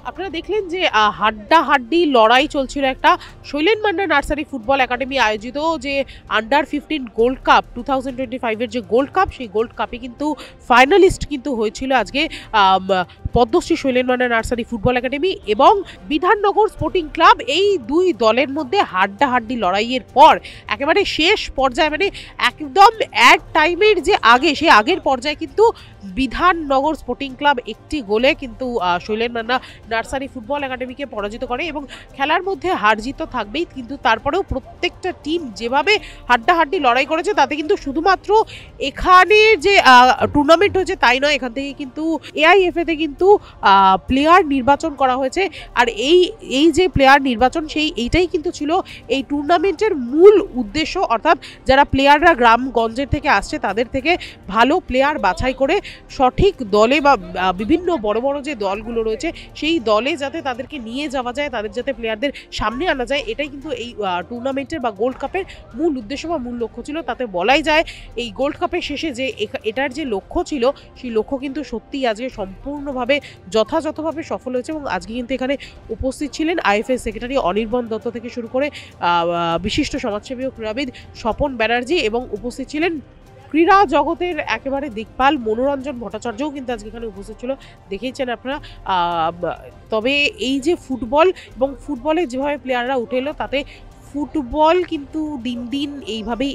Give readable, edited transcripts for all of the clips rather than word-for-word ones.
আপনারা দেখলেন যে হাড্ডাহাড্ডি লড়াই চলছিল একটা Sailen Manna nursery football academy আয়োজিত যে আন্ডার 15 গোল্ড কাপ 2025-এর যে গোল্ড কাপ, সেই গোল্ড কাপে কিন্তু ফাইনালিস্ট কিন্তু হয়েছিল আজকে Padmashri Sailen Manna nursery football academy এবং বিধাননগর স্পোর্টিং ক্লাব। এই দুই দলের মধ্যে হাড্ডাহাড্ডি লড়াইয়ের পর একেবারে শেষ পর্যায়ে, মানে একদম অ্যাড টাইমের যে আগে, সেই আগের পর্যায়ে কিন্তু বিধাননগর স্পোর্টিং ক্লাব একটি গোলে কিন্তু শৈলেন মান্না নার্সারি ফুটবল একাডেমিকে পরাজিত করে। এবং খেলার মধ্যে হার জিত তো থাকবেই, কিন্তু তারপরেও প্রত্যেকটা টিম যেভাবে হাড্ডাহাড্ডি লড়াই করেছে তাতে কিন্তু শুধুমাত্র এখানে যে টুর্নামেন্ট হয়েছে তাই নয়, এখান থেকে কিন্তু এআইএফএতে কিন্তু প্লেয়ার নির্বাচন করা হয়েছে। আর এই যে প্লেয়ার নির্বাচন, এইটাই কিন্তু ছিল এই টুর্নামেন্টের মূল উদ্দেশ্য, অর্থাৎ যারা প্লেয়াররা গ্রামগঞ্জের থেকে আসছে তাদের থেকে ভালো প্লেয়ার বাছাই করে সঠিক দলে বা বিভিন্ন বড় বড় যে দলগুলো রয়েছে সেই দলে যাতে তাদেরকে নিয়ে যাওয়া যায়, তাদের যাতে প্লেয়ারদের সামনে আনা যায়, এটাই কিন্তু এই টুর্নামেন্টের বা গোল্ড কাপের মূল উদ্দেশ্য বা মূল লক্ষ্য ছিল। তাতে বলাই যায় এই গোল্ড কাপের শেষে যে এটার যে লক্ষ্য ছিল সেই লক্ষ্য কিন্তু সত্যিই আজকে সম্পূর্ণভাবে যথাযথভাবে সফল হয়েছে। এবং আজকে কিন্তু এখানে উপস্থিত ছিলেন আইএফএ সেক্রেটারি অনির্বাণ দত্ত থেকে শুরু করে বিশিষ্ট সমাজসেবী ও ক্রীড়াবিদ স্বপন ব্যানার্জি, এবং উপস্থিত ছিলেন ক্রীড়া জগতের একেবারে দিকপাল মনোরঞ্জন ভট্টাচার্যও কিন্তু আজকে এখানে উপস্থিত ছিল, দেখেইছেন আপনারা। তবে এই যে ফুটবল এবং ফুটবলে যেভাবে প্লেয়াররা উঠে এলো, তাতে ফুটবল কিন্তু দিন দিন এইভাবেই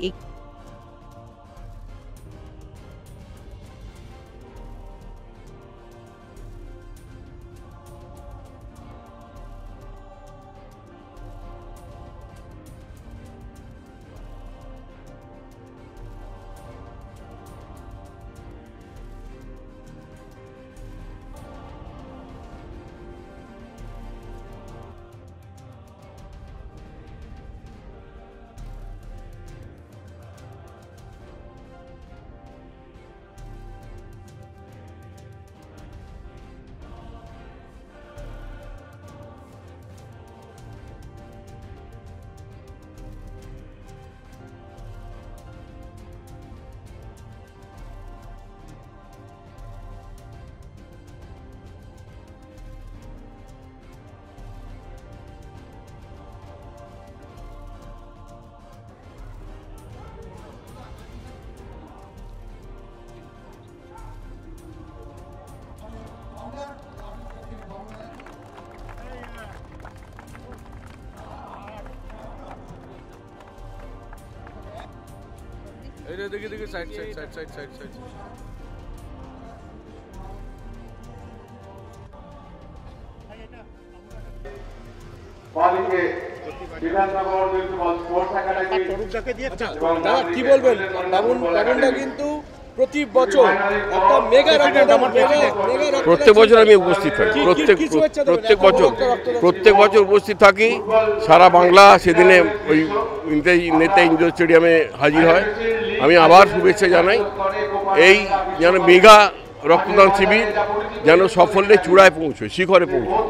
देखिए साइड কি বলবেন বাবুনদা কিন্তু প্রতি বছর একটা মেগা প্রত্যেক বছর আমি উপস্থিত থাকি, প্রত্যেক বছর উপস্থিত থাকি। সারা বাংলা সেদিনে ওই নেতা ইন্ডোর স্টেডিয়ামে হাজির হয়। আমি আবার শুভেচ্ছা জানাই। এই যেন মেগা রক্তদান শিবির যেন সাফল্যের চূড়ায় পৌঁছয়, শিখরে পৌঁছয়।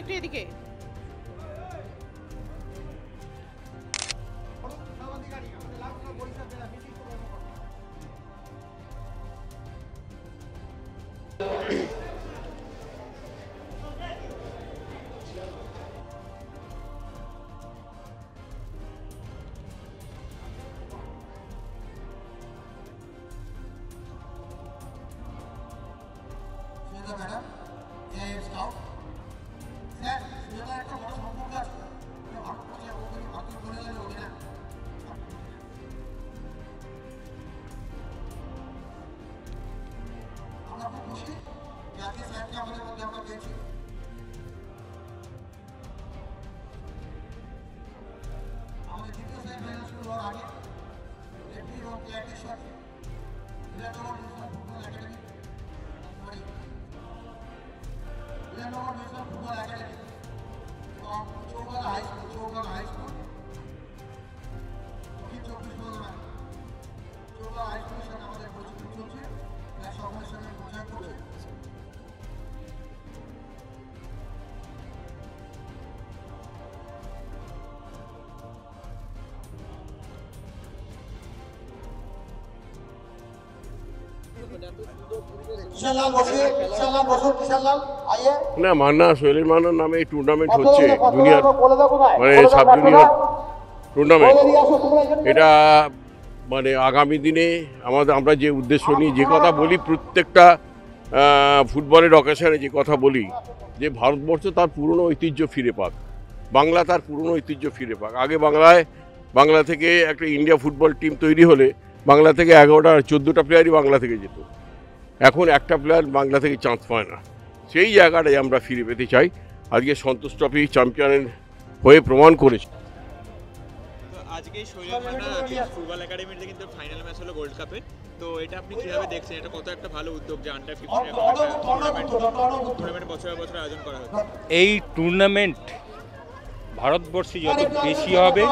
একটু এদিকে ম্যাডাম স্কাউট একটা বড় সম্পর্ক আছে। আমরা খুশি জাতীয় সাইডকে আমাদের মধ্যে আমরা পেয়েছি। আমাদের দ্বিতীয় সাইড ফাইনাল শুরু হওয়ার আগে রেফারি এবং প্লেয়ারদের সাথে Bidhannagar national football academy Bidhannagar national football academy এবং চৌগালা হাই স্কুল দক্ষিণ 24 পরগনা চৌগালা হাই স্কুলের সাথে আমাদের প্রস্তুতি চলছে, তাই সকলের সঙ্গে পরিচয় করছে। किशनलाल बसिए, किशनलाल बसो, किशनलाल आइए। না মান্না সোহেল মান্নার নামে এই টুর্নামেন্ট হচ্ছে জুনিয়র মানে সাব জুনিয়র টুর্নামেন্ট। এটা মানে আগামী দিনে আমরা যে উদ্দেশ্য নিয়ে যে কথা বলি প্রত্যেকটা ফুটবলের অকেশনে যে কথা বলি যে ভারতবর্ষ তার পুরনো ঐতিহ্য ফিরে পাক, বাংলা তার পুরনো ঐতিহ্য ফিরে পাক। আগে বাংলা থেকে একটা ইন্ডিয়া ফুটবল টিম তৈরি হলে বাংলা থেকে 11টা 14টা প্লেয়ারই বাংলা থেকে যেত, এখন একটা প্লেয়ার বাংলা থেকে চান্স পায় না। সেই জায়গাটায় আমরা ফিরে পেতে চাই। আজকে সন্তোষ ট্রফি চ্যাম্পিয়নের হয়ে প্রমাণ করেছে। আজকে শৈলেন মান্না ফুটবল একাডেমিতে কিন্তু ফাইনাল ম্যাচ হলো গোল্ড কাপের, তো এটা আপনি কিভাবে দেখছেন? এটা কত একটা ভালো উদ্যোগ যে আন্ডার 15 টুর্নামেন্ট বছর আয়োজন করা হচ্ছে। এই টুর্নামেন্ট ভারতবর্ষে যত বেশি হবে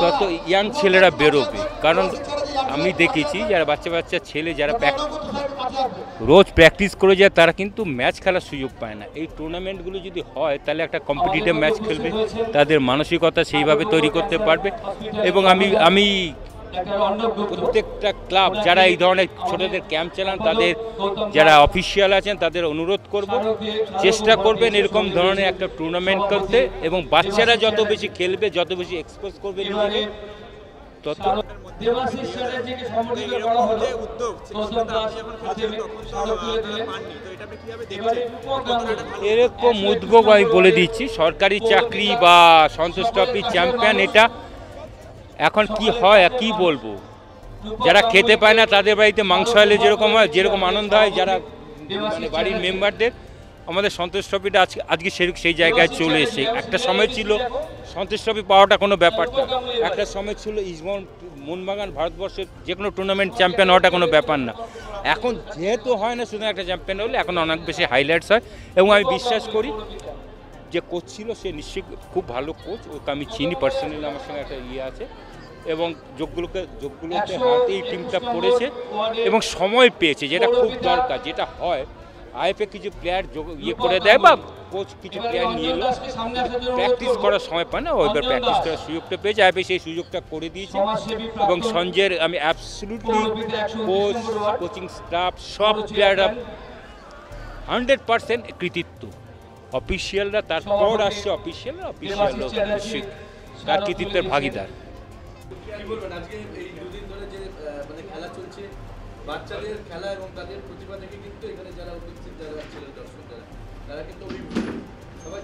তত ইয়াং ছেলেরা বেরোবে, কারণ আমি দেখেছি যারা বাচ্চা ছেলে যারা রোজ প্র্যাকটিস করে যায় তারা কিন্তু ম্যাচ খেলার সুযোগ পায় না। এই টুর্নামেন্টগুলো যদি হয় তাহলে একটা কম্পিটিটিভ ম্যাচ খেলবে, তাদের মানসিকতা সেইভাবে তৈরি করতে পারবে। এবং আমি প্রত্যেকটা ক্লাব যারা এই ধরনের ছোটদের ক্যাম্প চালান তাদের যারা অফিসিয়াল আছেন তাদের অনুরোধ করব চেষ্টা করবেন এরকম ধরনের একটা টুর্নামেন্ট করতে, এবং বাচ্চারা যত বেশি খেলবে যত বেশি এক্সপোজ করবে নিজেকে তত এরকম উদ্যোগ আমি বলে দিচ্ছি। সরকারি চাকরি বা সন্তোষ ট্রফি চ্যাম্পিয়ন এটা এখন কি হয় কি বলবো, যারা খেতে পায় না তাদের বাড়িতে মাংস হলে যেরকম হয়, যেরকম আনন্দ হয় যারা মানে বাড়ির মেম্বারদের, আমাদের সন্তোষ ট্রফিটা আজকে সেই জায়গায় চলে এসে। একটা সময় ছিল সন্তোষ ট্রফি পাওয়াটা কোনো ব্যাপার না, একটা সময় ছিল মোহনবাগান ভারতবর্ষের যে কোনো টুর্নামেন্ট চ্যাম্পিয়ন হওয়াটা কোনো ব্যাপার না। এখন যেহেতু হয় না শুধু একটা চ্যাম্পিয়ন হলে এখন অনেক বেশি হাইলাইটস হয়, এবং আমি বিশ্বাস করি যে কোচ ছিল সে নিশ্চয়ই খুব ভালো কোচ, ওকে আমি চিনি পার্সোনালি, আমার সঙ্গে একটা আছে, এবং যোগগুলোতে হাতে এই টিমটা পড়েছে এবং সময় পেয়েছে, যেটা খুব দরকার। যেটা হয় আইএফএ কিছু প্লেয়ার করে দেয় বা কোচ কিছু প্লেয়ার নিয়ে এলো, প্র্যাকটিস করার সময় পায় না, ওইবার প্র্যাকটিস করার সুযোগটা পেয়েছে, আইএফএ সেই সুযোগটা করে দিয়েছে। এবং সঞ্জয়ের আমি অ্যাবসলিউটলি কোচ, কোচিং স্টাফ সব প্লেয়াররা 100% কৃতিত্ব। অফিসিয়ালরা তারপর আসছে, অফিসিয়ালরা তার কৃতিত্বের ভাগিদার। কি বলবেন আজকে এই দুদিন ধরে যে মানে খেলা চলছে, বাচ্চাদের খেলা এবং তাদের প্রতিভা দেখে কিন্তু এখানে যারা উপস্থিত যারা ছিলেন দর্শক তারা কিন্তু সবাই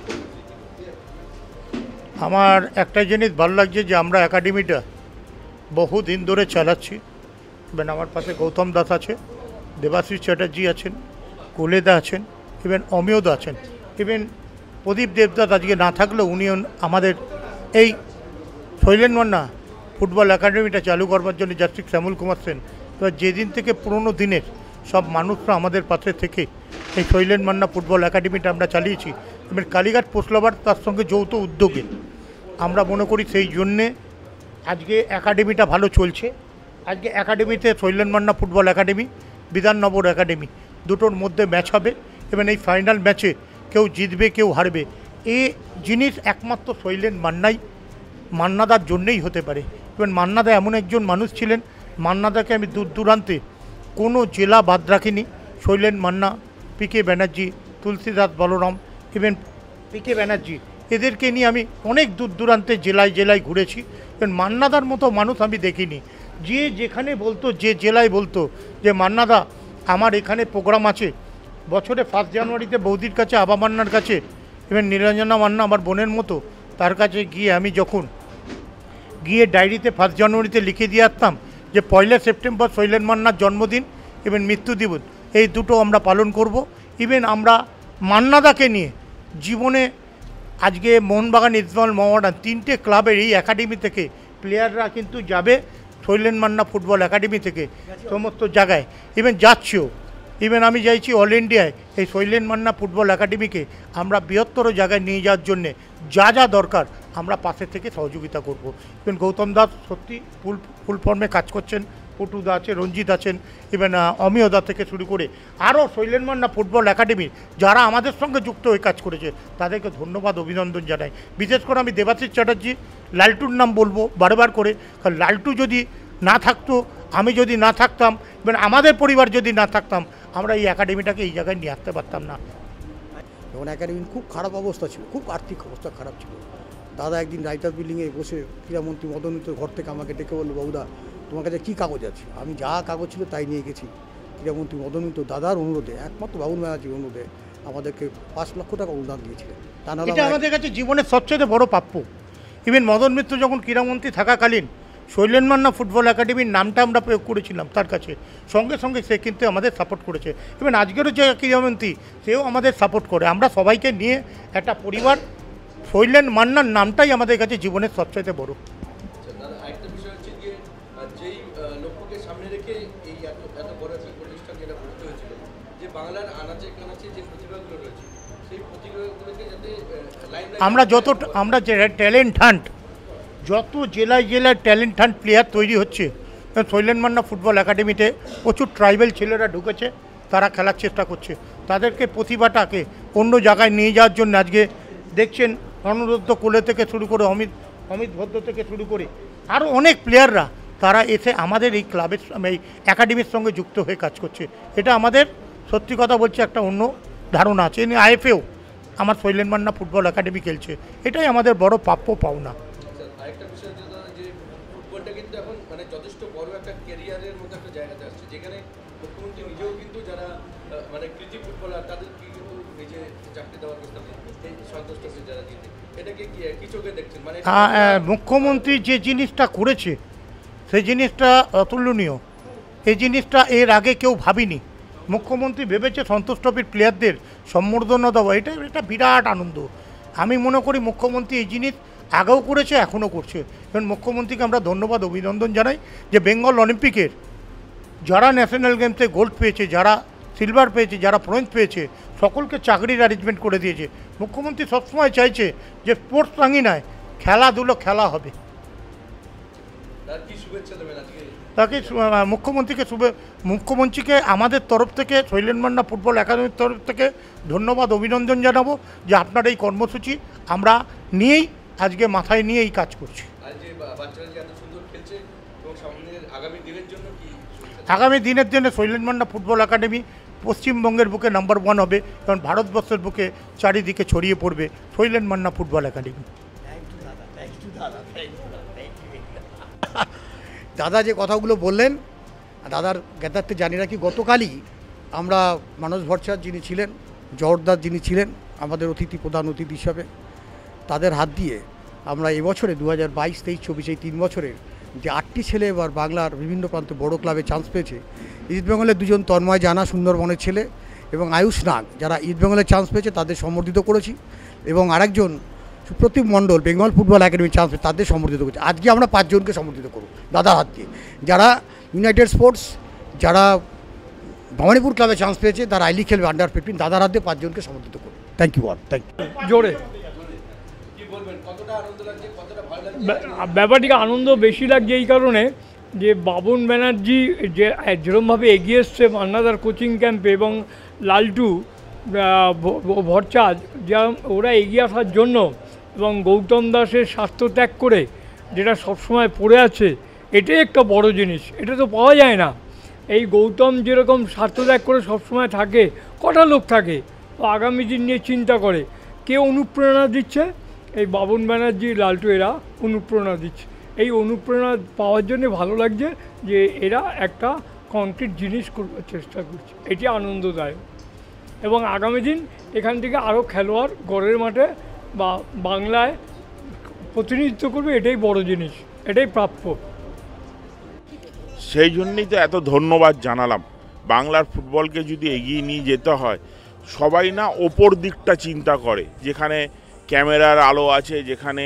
আমার একটা জিনিস ভালো লাগছে যে আমরা একাডেমিটা বহুদিন ধরে চালাচ্ছি। ইভেন আমার পাশে গৌতম দাস আছে, দেবাশিস চ্যাটার্জি আছেন, কোলেদা আছেন, ইভেন অমিয়দা আছেন, ইভেন প্রদীপ দেবদাস আজকে না থাকলেও উনি আমাদের এই শৈলেন মান্না ফুটবল একাডেমিটা চালু করবার জন্য জাস্টিস শ্যামল কুমার সেন। এবার যেদিন থেকে পুরনো দিনের সব মানুষরা আমাদের পাশে থেকে এই শৈলেন মান্না ফুটবল একাডেমিটা আমরা চালিয়েছি, এবার কালীঘাট পোস্টলাবার তার সঙ্গে যৌথ উদ্যোগে আমরা মনে করি সেই জন্যে আজকে একাডেমিটা ভালো চলছে। আজকে একাডেমিতে Sailen Manna football academy, Bidhannagar academy দুটোর মধ্যে ম্যাচ হবে, এবং এই ফাইনাল ম্যাচে কেউ জিতবে কেউ হারবে এই জিনিস একমাত্র শৈলেন মান্নাদার জন্যেই হতে পারে। এবং মান্নাদা এমন একজন মানুষ ছিলেন, মান্নাদাকে আমি দূর দূরান্তে কোনো জেলা বাদ রাখিনি। শৈলেন মান্না, পিকে ব্যানার্জি, তুলসীদাস বলরাম, ইভেন পিকে ব্যানার্জি, এদেরকে নিয়ে আমি অনেক দূর দূরান্তে জেলায় ঘুরেছি। এবং মান্নাদার মতো মানুষ আমি দেখিনি। যে যেখানে বলতো, যে জেলায় বলতো যে মান্নাদা আমার এখানে প্রোগ্রাম আছে, বছরে 1 জানুয়ারিতে বৌদির কাছে, আবা মান্নার কাছে, ইভেন নিরঞ্জনা মান্না আমার বোনের মতো, তার কাছে গিয়ে আমি যখন গিয়ে ডায়েরিতে 1 জানুয়ারিতে লিখে দিয়ে আসতাম যে 1 সেপ্টেম্বর শৈলেন মান্নার জন্মদিন এবং মৃত্যু দিবস, এই দুটো আমরা পালন করব। ইভেন আমরা মান্নাদাকে নিয়ে জীবনে আজকে মোহনবাগান, ইস্টবেঙ্গল, মোহামেডান তিনটে ক্লাবের এই একাডেমি থেকে প্লেয়াররা কিন্তু যাবে শৈলেন মান্না ফুটবল একাডেমি থেকে সমস্ত জায়গায়, ইভেন যাচ্ছেও। ইভেন আমি চাইছি অল ইন্ডিয়ায় এই শৈলেন মান্না ফুটবল একাডেমিকে আমরা বৃহত্তর জায়গায় নিয়ে যাওয়ার জন্যে যা যা দরকার আমরা পাশে থেকে সহযোগিতা করব। ইভেন গৌতম দাস সত্যি ফুল ফর্মে কাজ করছেন, পটুদা আছে, রঞ্জিত আছেন, ইভেন অমিয়দা থেকে শুরু করে আরও শৈলেন মান্না ফুটবল একাডেমির যারা আমাদের সঙ্গে যুক্ত হয়ে কাজ করেছে তাদেরকে ধন্যবাদ, অভিনন্দন জানাই। বিশেষ করে আমি দেবাশিস চ্যাটার্জি, লালটুর নাম বলবো বারবার করে, কারণ লালটু যদি না থাকতো, আমি যদি না থাকতাম, ইভেন আমাদের পরিবার যদি না থাকতাম, আমরা এই একাডেমিটাকে এই জায়গায় নিয়ে আসতে পারতাম না। যখন একাডেমির খুব খারাপ অবস্থা ছিল, খুব আর্থিক অবস্থা খারাপ ছিল, দাদা একদিন রাইটার বিল্ডিংয়ে বসে ক্রীড়ামন্ত্রী মদন মিত্র ঘর থেকে আমাকে ডেকে বললো, বাবুদা তোমার কাছে কী কাগজ আছে? আমি যা কাগজ ছিল তাই নিয়ে গেছি। ক্রীড়ামন্ত্রী মদন মিত্র দাদার অনুরোধে, একমাত্র বাবুল ব্যানার্জির অনুরোধে আমাদেরকে 5 লক্ষ টাকা অনুদান দিয়েছিলেন। তা নাহলে এটা আমাদের কাছে জীবনের সবচেয়ে বড় প্রাপ্য। ইভেন মদন মিত্র যখন ক্রীড়ামন্ত্রী থাকাকালীন শৈলেন মান্না ফুটবল একাডেমির নামটা আমরা প্রয়োগ করেছিলাম তার কাছে, সঙ্গে সঙ্গে সে কিন্তু আমাদের সাপোর্ট করেছে। ইভেন আজকেরও যে ক্রীড়ামন্ত্রী সেও আমাদের সাপোর্ট করে। আমরা সবাইকে নিয়ে একটা পরিবার, শৈলেন মান্নার নামটাই আমাদের কাছে জীবনের সবচেয়ে বড়। দাদা আরেকটা বিষয় হচ্ছে যে যেই লক্ষ্যকে সামনে রেখে এই এত বড় একটা প্রতিষ্ঠান যেটা করতে হয়েছিল, যে বাংলার আনাচে কানাচে যে প্রতিভাগুলো রয়েছে সেই প্রতিভাগুলোকে যাতে আমরা যে ট্যালেন্ট হান্ট, যত জেলায় জেলায় ট্যালেন্ট হান্ট প্লেয়ার তৈরি হচ্ছে, শৈলেন মান্না ফুটবল একাডেমিতে প্রচুর ট্রাইবাল ছেলেরা ঢুকেছে, তারা খেলার চেষ্টা করছে। তাদেরকে প্রতিভাটাকে অন্য জায়গায় নিয়ে যাওয়ার জন্য আজকে দেখছেন অনুরুদ্ধ কোলে থেকে শুরু করে অমিত ভদ্র থেকে শুরু করে আরও অনেক প্লেয়াররা তারা এসে আমাদের এই ক্লাবের, এই একাডেমির সঙ্গে যুক্ত হয়ে কাজ করছে। এটা আমাদের সত্যি কথা বলছে একটা অন্য ধারণা আছে। আইএফএও আমার শৈলেন মান্না ফুটবল একাডেমি খেলছে, এটাই আমাদের বড় প্রাপ্য পাওনা। আরেকটা বিষয় যে ফুটবলটা কিন্তু এখন মানে যথেষ্ট বড় একটা ক্যারিয়ারের মধ্যে একটা জায়গাতে আসছে, যেখানে মুখ্যমন্ত্রী নিজেও কিন্তু যারা মানে কৃতি ফুটবলার তাদেরকে কিন্তু নিজে চাকরি দেওয়ার প্রস্তাব সন্তুষ্ট যারা দিতে, এটাকে কি চোখে দেখছেন? মানে মুখ্যমন্ত্রী যে জিনিসটা করেছে সেই জিনিসটা অতুলনীয়। এই জিনিসটা এর আগে কেউ ভাবিনি। মুখ্যমন্ত্রী ভেবেছে সন্তোষ ট্রফির প্লেয়ারদের সম্বর্ধনা দেওয়া, এটা বিরাট আনন্দ। আমি মনে করি মুখ্যমন্ত্রী এই জিনিস আগেও করেছে, এখনও করছে। কারণ মুখ্যমন্ত্রীকে আমরা ধন্যবাদ, অভিনন্দন জানাই যে বেঙ্গল অলিম্পিকের যারা ন্যাশনাল গেমসে গোল্ড পেয়েছে, যারা সিলভার পেয়েছে, যারা ব্রোঞ্জ পেয়েছে, সকলকে চাকরির অ্যারেঞ্জমেন্ট করে দিয়েছে। মুখ্যমন্ত্রী সবসময় চাইছে যে স্পোর্টস রাঙিনায় খেলাধুলো খেলা হবে। তাকে মুখ্যমন্ত্রীকে আমাদের তরফ থেকে, শৈলেন মান্না ফুটবল একাডেমির তরফ থেকে ধন্যবাদ, অভিনন্দন জানাবো যে আপনার এই কর্মসূচি আমরা নিয়েই আজকে মাথায় নিয়ে এই কাজ করছি। আগামী দিনের জন্য শৈলেন মান্না ফুটবল একাডেমি পশ্চিমবঙ্গের বুকে নাম্বার 1 হবে, কারণ ভারতবর্ষের বুকে চারিদিকে ছড়িয়ে পড়বে শৈলেন মান্না ফুটবল একাডেমি। দাদা যে কথাগুলো বললেন, দাদার জ্ঞাতার্থে জানি রাখি, গতকালই আমরা মানস ভট্টাচার্য যিনি ছিলেন, জওহরদাস যিনি ছিলেন আমাদের প্রধান অতিথি হিসাবে, তাদের হাত দিয়ে আমরা এবছরে 2022-23, 24 এই 3 বছরের যে 8টি ছেলে এবার বাংলার বিভিন্ন প্রান্তে বড় ক্লাবে চান্স পেয়েছে, ইস্টবেঙ্গলের 2জন তন্ময় জানা সুন্দরবনের ছেলে এবং আয়ুষ নাগ যারা ইস্টবেঙ্গলের চান্স পেয়েছে তাদের সম্বর্ধিত করেছি, এবং আরেকজন সুপ্রতিম মণ্ডল বেঙ্গল ফুটবল একাডেমির চান্স পেয়ে তাদের সম্বর্ধিত করেছি। আজকে আমরা 5 জনকে সম্বর্ধিত করব দাদার হাত দিয়ে, যারা ইউনাইটেড স্পোর্টস, যারা ভবানীপুর ক্লাবে চান্স পেয়েছে, তারা আই লিগ খেলবে আন্ডার 15, দাদার হাত দিয়ে 5 জনকে সম্বর্ধিত করব। Thank you all, thank you. জোরে ব্যাপারটিকে আনন্দ বেশি লাগছে এই কারণে যে বাবুন ব্যানার্জি যে যেরকমভাবে এগিয়ে এসছে মান্নাদার কোচিং ক্যাম্পে, এবং লালটু ভট্টাচার্য যা ওরা এগিয়ে আসার জন্য, এবং গৌতম দাসের স্বাস্থ্য ত্যাগ করে যেটা সবসময় পড়ে আছে, এটাই একটা বড় জিনিস, এটা তো পাওয়া যায় না। এই গৌতম যেরকম স্বাস্থ্য ত্যাগ করে সবসময় থাকে, কটা লোক থাকে আগামী দিন নিয়ে চিন্তা করে, কে অনুপ্রেরণা দিচ্ছে? এই বাবুন ব্যানার্জি, লালটু এরা অনুপ্রেরণা দিচ্ছে। এই অনুপ্রেরণা পাওয়ার জন্য ভালো লাগছে যে এরা একটা কংক্রিট জিনিস করবার চেষ্টা করছে, এটি আনন্দদায়ক। এবং আগামী দিন এখান থেকে আরও খেলোয়াড় গড়ের মাঠে বা বাংলায় প্রতিনিধিত্ব করবে, এটাই বড় জিনিস, এটাই প্রাপ্য। সেই জন্যই তো এত ধন্যবাদ জানালাম বাংলার ফুটবলকে যদি এগিয়ে নিয়ে যেতে হয়, সবাই না ওপর দিকটা চিন্তা করে, যেখানে ক্যামেরার আলো আছে, যেখানে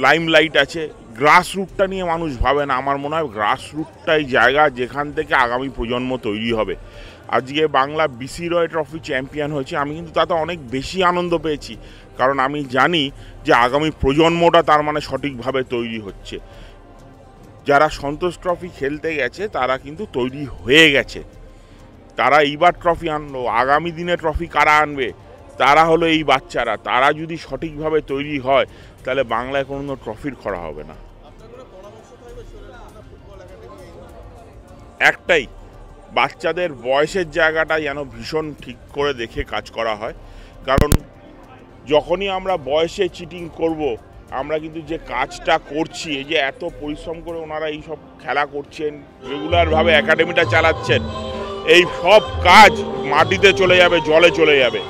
লাইমলাইট আছে, গ্রাসরুটটা নিয়ে মানুষ ভাবে না। আমার মনে হয় গ্রাসরুটটাই জায়গা যেখান থেকে আগামী প্রজন্ম তৈরি হবে। আজকে বাংলা বিসি রয় ট্রফি চ্যাম্পিয়ন হয়েছে, আমি কিন্তু তাতে অনেক বেশি আনন্দ পেয়েছি, কারণ আমি জানি যে আগামী প্রজন্মটা তার মানে সঠিকভাবে তৈরি হচ্ছে। যারা সন্তোষ ট্রফি খেলতে গেছে তারা কিন্তু তৈরি হয়ে গেছে, তারা এইবার ট্রফি আনলো। আগামী দিনে ট্রফি কারা আনবে? তারা হলো এই বাচ্চারা। তারা যদি সঠিকভাবে তৈরি হয় তাহলে বাংলায় কোনো ট্রফির খরা হবে না। একটাই, বাচ্চাদের বয়সের জায়গাটা যেন ভীষণ ঠিক করে দেখে কাজ করা হয়, কারণ যখনই আমরা বয়সে চিটিং করব, আমরা কিন্তু যে কাজটা করছি, এই যে এত পরিশ্রম করে ওনারা এই সব খেলা করছেন, রেগুলারভাবে একাডেমিটা চালাচ্ছেন, এই সব কাজ মাটিতে চলে যাবে, জলে চলে যাবে,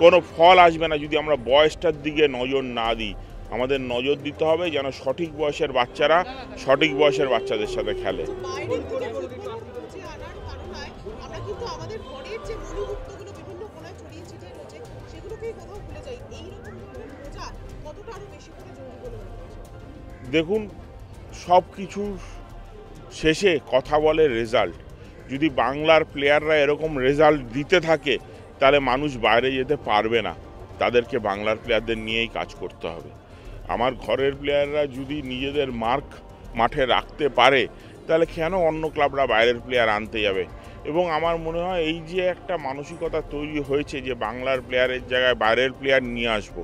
কোনো ফল আসবে না যদি আমরা বয়সটার দিকে নজর না দিই। আমাদের নজর দিতে হবে যেন সঠিক বয়সের বাচ্চারা সঠিক বয়সের বাচ্চাদের সাথে খেলে। দেখুন, সব কিছু শেষে কথা বলে রেজাল্ট। যদি বাংলার প্লেয়াররা এরকম রেজাল্ট দিতে থাকে তাহলে মানুষ বাইরে যেতে পারবে না, তাদেরকে বাংলার প্লেয়ারদের নিয়েই কাজ করতে হবে। আমার ঘরের প্লেয়াররা যদি নিজেদের মার্ক মাঠে রাখতে পারে তাহলে কেন অন্য ক্লাবরা বাইরের প্লেয়ার আনতে যাবে? এবং আমার মনে হয় এই যে একটা মানসিকতা তৈরি হয়েছে যে বাংলার প্লেয়ারের জায়গায় বাইরের প্লেয়ার নিয়ে আসবো,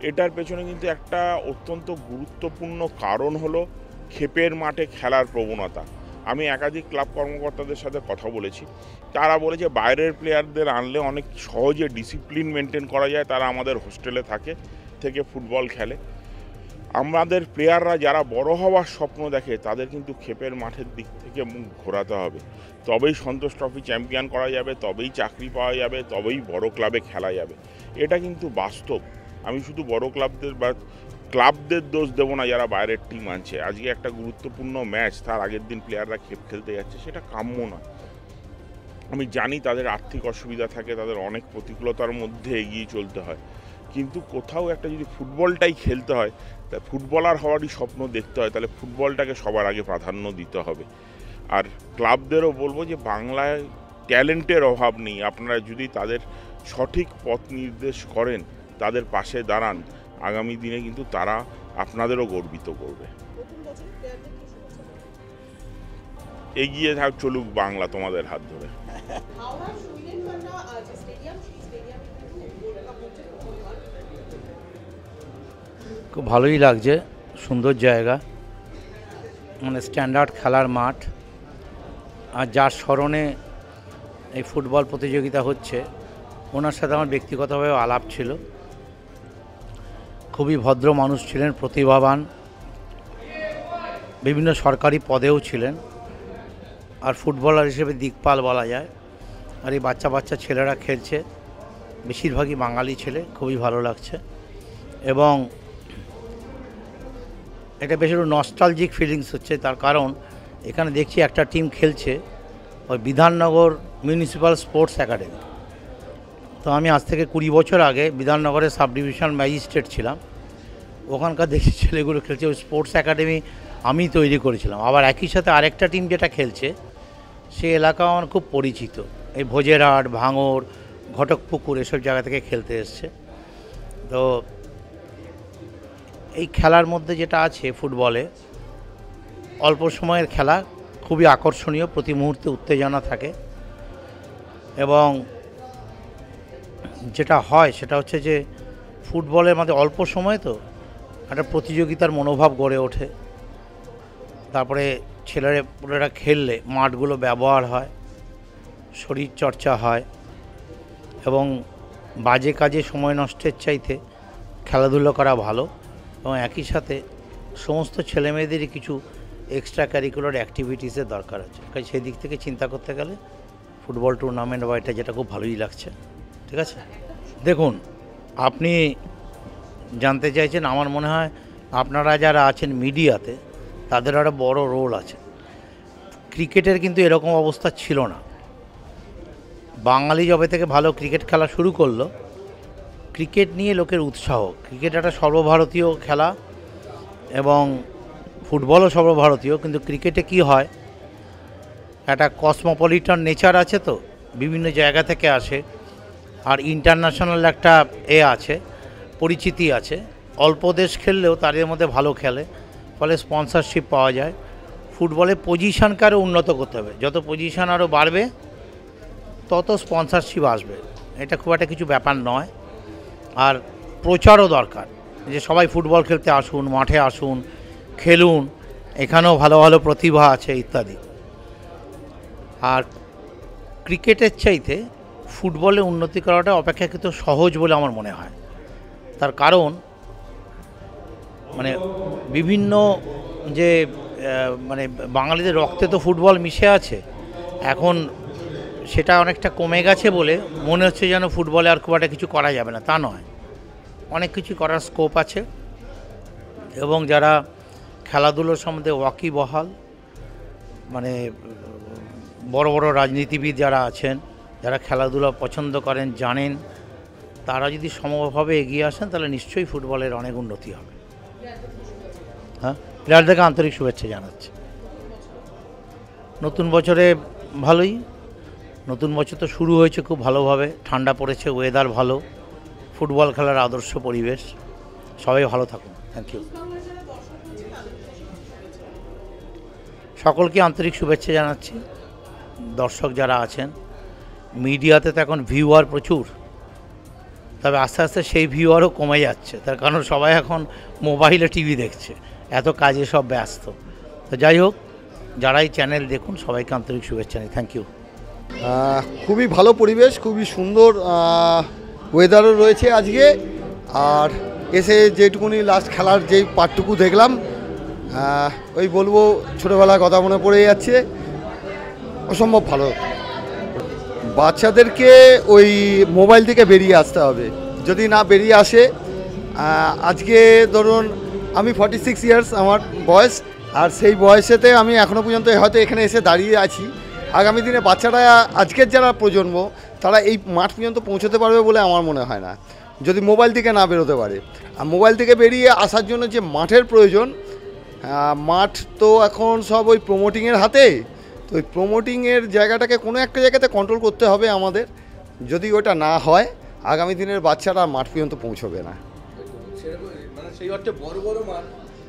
এটার পেছনে কিন্তু একটা অত্যন্ত গুরুত্বপূর্ণ কারণ হলো ক্ষেপের মাঠে খেলার প্রবণতা। আমি একাধিক ক্লাব কর্মকর্তাদের সাথে কথা বলেছি, তারা বলেছে বাইরের প্লেয়ারদের আনলে অনেক সহজে ডিসিপ্লিন মেনটেন করা যায়, তারা আমাদের হোস্টেলে থেকে ফুটবল খেলে। আমাদের প্লেয়াররা যারা বড় হওয়ার স্বপ্ন দেখে তাদের কিন্তু ক্ষেপের মাঠের দিক থেকে মুখ ঘোরাতে হবে, তবেই সন্তোষ ট্রফি চ্যাম্পিয়ন করা যাবে, তবেই চাকরি পাওয়া যাবে, তবেই বড় ক্লাবে খেলা যাবে। এটা কিন্তু বাস্তব। আমি শুধু বড় ক্লাবদের বা ক্লাবদের দোষ দেবো না যারা বাইরের টিম আনছে। আজকে একটা গুরুত্বপূর্ণ ম্যাচ, তার আগের দিন প্লেয়াররা ক্ষেপ খেলতে যাচ্ছে, সেটা কাম্য না। আমি জানি তাদের আর্থিক অসুবিধা থাকে, তাদের অনেক প্রতিকূলতার মধ্যে এগিয়ে চলতে হয়, কিন্তু কোথাও একটা যদি ফুটবলটাই খেলতে হয়, তা ফুটবলার হওয়ারই স্বপ্ন দেখতে হয়, তাহলে ফুটবলটাকে সবার আগে প্রাধান্য দিতে হবে। আর ক্লাবদেরও বলবো যে বাংলায় ট্যালেন্টের অভাব নেই, আপনারা যদি তাদের সঠিক পথ নির্দেশ করেন, তাদের পাশে দাঁড়ান, আগামী দিনে কিন্তু তারা আপনাদেরও গর্বিত করবে। এগিয়ে চলুক বাংলা তোমাদের হাত ধরে। খুব ভালোই লাগছে, সুন্দর জায়গা, মানে স্ট্যান্ডার্ড খেলার মাঠ। আর যার স্মরণে এই ফুটবল প্রতিযোগিতা হচ্ছে, ওনার সাথে আমার ব্যক্তিগতভাবে আলাপ ছিল। খুবই ভদ্র মানুষ ছিলেন, প্রতিভাবান, বিভিন্ন সরকারি পদেও ছিলেন, আর ফুটবলার হিসেবে দিকপাল বলা যায়। আর এই বাচ্চা বাচ্চা ছেলেরা খেলছে, বেশিরভাগই বাঙালি ছেলে, খুবই ভালো লাগছে। এবং এটা বেশ একটু নস্টালজিক ফিলিংস হচ্ছে, তার কারণ এখানে দেখছি একটা টিম খেলছে ওই বিধাননগর মিউনিসিপ্যাল স্পোর্টস একাডেমি। তো আমি আজ থেকে 20 বছর আগে বিধাননগরের সাব ডিভিশন ম্যাজিস্ট্রেট ছিলাম, ওখানকার দেখছি ছেলেগুলো খেলছে। ওই স্পোর্টস একাডেমি আমি তৈরি করেছিলাম। আবার একই সাথে আরেকটা টিম যেটা খেলছে সে এলাকা আমার খুব পরিচিত, এই ভোজেরহাট, ভাঙড়, ঘটকপুকুর এসব জায়গা থেকে খেলতে এসছে। তো এই খেলার মধ্যে যেটা আছে ফুটবলে, অল্প সময়ের খেলা, খুবই আকর্ষণীয়, প্রতি মুহূর্তে উত্তেজনা থাকে। এবং যেটা হয় সেটা হচ্ছে যে ফুটবলের মধ্যে অল্প সময় তো একটা প্রতিযোগিতার মনোভাব গড়ে ওঠে। তারপরে ছেলেরা খেললে মাঠগুলো ব্যবহার হয়, শরীর চর্চা হয়, এবং বাজে কাজে সময় নষ্টের চাইতে খেলাধুলো করা ভালো। এবং একই সাথে সমস্ত ছেলেমেয়েদেরই কিছু এক্সট্রা ক্যারিকুলার অ্যাক্টিভিটিসের দরকার আছে। কারণ সেই দিক থেকে চিন্তা করতে গেলে ফুটবল টুর্নামেন্ট বা এটা যেটা খুব ভালোই লাগছে। ঠিক আছে, দেখুন, আপনি জানতে চাইছেন, আমার মনে হয় আপনারা যারা আছেন মিডিয়াতে তাদের একটা বড় রোল আছে। ক্রিকেটের কিন্তু এরকম অবস্থা ছিল না। বাঙালি যবে থেকে ভালো ক্রিকেট খেলা শুরু করলো, ক্রিকেট নিয়ে লোকের উৎসাহ। ক্রিকেট একটা সর্বভারতীয় খেলা এবং ফুটবলও সর্বভারতীয়, কিন্তু ক্রিকেটে কি হয়, একটা কসমোপলিটন নেচার আছে, তো বিভিন্ন জায়গা থেকে আসে, আর ইন্টারন্যাশনাল একটা আছে, পরিচিতি আছে। অল্প দেশ খেললেও তাদের মধ্যে ভালো খেলে, ফলে স্পন্সরশিপ পাওয়া যায়। ফুটবলে পজিশনকে আরও উন্নত করতে হবে, যত পজিশন আরও বাড়বে তত স্পন্সরশিপ আসবে। এটা খুব একটা কিছু ব্যাপার নয়। আর প্রচারও দরকার, যে সবাই ফুটবল খেলতে আসুন, মাঠে আসুন, খেলুন, এখানেও ভালো ভালো প্রতিভা আছে ইত্যাদি। আর ক্রিকেটের চাইতে ফুটবলে উন্নতি করাটা অপেক্ষাকৃত সহজ বলে আমার মনে হয়। তার কারণ মানে বিভিন্ন যে মানে বাঙালিদের রক্তে তো ফুটবল মিশে আছে, এখন সেটা অনেকটা কমে গেছে বলে মনে হচ্ছে যেন ফুটবলে আর খুব একটা কিছু করা যাবে না। তা নয়, অনেক কিছু করার স্কোপ আছে। এবং যারা খেলাধুলোর সম্বন্ধে ওয়াকিবহাল, মানে বড় বড় রাজনীতিবিদ যারা আছেন, যারা খেলাধুলা পছন্দ করেন, জানেন, তারা যদি সমভাবে এগিয়ে আসেন তাহলে নিশ্চয়ই ফুটবলের অনেক উন্নতি হবে। হ্যাঁ, প্লেয়ারদেরকে আন্তরিক শুভেচ্ছা জানাচ্ছি। নতুন বছরে ভালোই, নতুন বছর তো শুরু হয়েছে খুব ভালোভাবে, ঠান্ডা পড়েছে, ওয়েদার ভালো, ফুটবল খেলার আদর্শ পরিবেশ। সবাই ভালো থাকুন। Thank you. সকলকে আন্তরিক শুভেচ্ছা জানাচ্ছি। দর্শক যারা আছেন, মিডিয়াতে তো এখন ভিউয়ার প্রচুর, তবে আস্তে আস্তে সেই ভিউয়ারও কমে যাচ্ছে, তার কারণ সবাই এখন মোবাইলে টিভি দেখছে, এত কাজে সব ব্যস্ত। তো যাই হোক, যারাই চ্যানেল দেখুন সবাইকে আন্তরিক শুভেচ্ছা নেই। Thank you. খুবই ভালো পরিবেশ, খুবই সুন্দর ওয়েদারও রয়েছে আজকে। আর এসে যেটুকুনি লাস্ট খেলার যেই পার্টটুকু দেখলাম, ওই বলবো ছোটোবেলার কথা মনে পড়ে যাচ্ছে, অসম্ভব ভালো। বাচ্চাদেরকে ওই মোবাইল থেকে বেরিয়ে আসতে হবে, যদি না বেরিয়ে আসে, আজকে ধরুন আমি 46 ইয়ার্স আমার বয়স, আর সেই বয়সেতে আমি এখনও পর্যন্ত হয়তো এখানে এসে দাঁড়িয়ে আছি। আগামী দিনে বাচ্চারা, আজকের যারা প্রজন্ম, তারা এই মাঠ পর্যন্ত পৌঁছতে পারবে বলে আমার মনে হয় না, যদি মোবাইল থেকে না বেরোতে পারে। আর মোবাইল থেকে বেরিয়ে আসার জন্য যে মাঠের প্রয়োজন, মাঠ তো এখন সব ওই প্রমোটিংয়ের হাতে, তো ওই প্রমোটিংয়ের জায়গাটাকে কোনো একটা জায়গাতে কন্ট্রোল করতে হবে আমাদের। যদি ওটা না হয়, আগামী দিনের বাচ্চারা মাঠ পর্যন্ত পৌঁছবে না। সেই অর্থে বড় বড় মাঠ,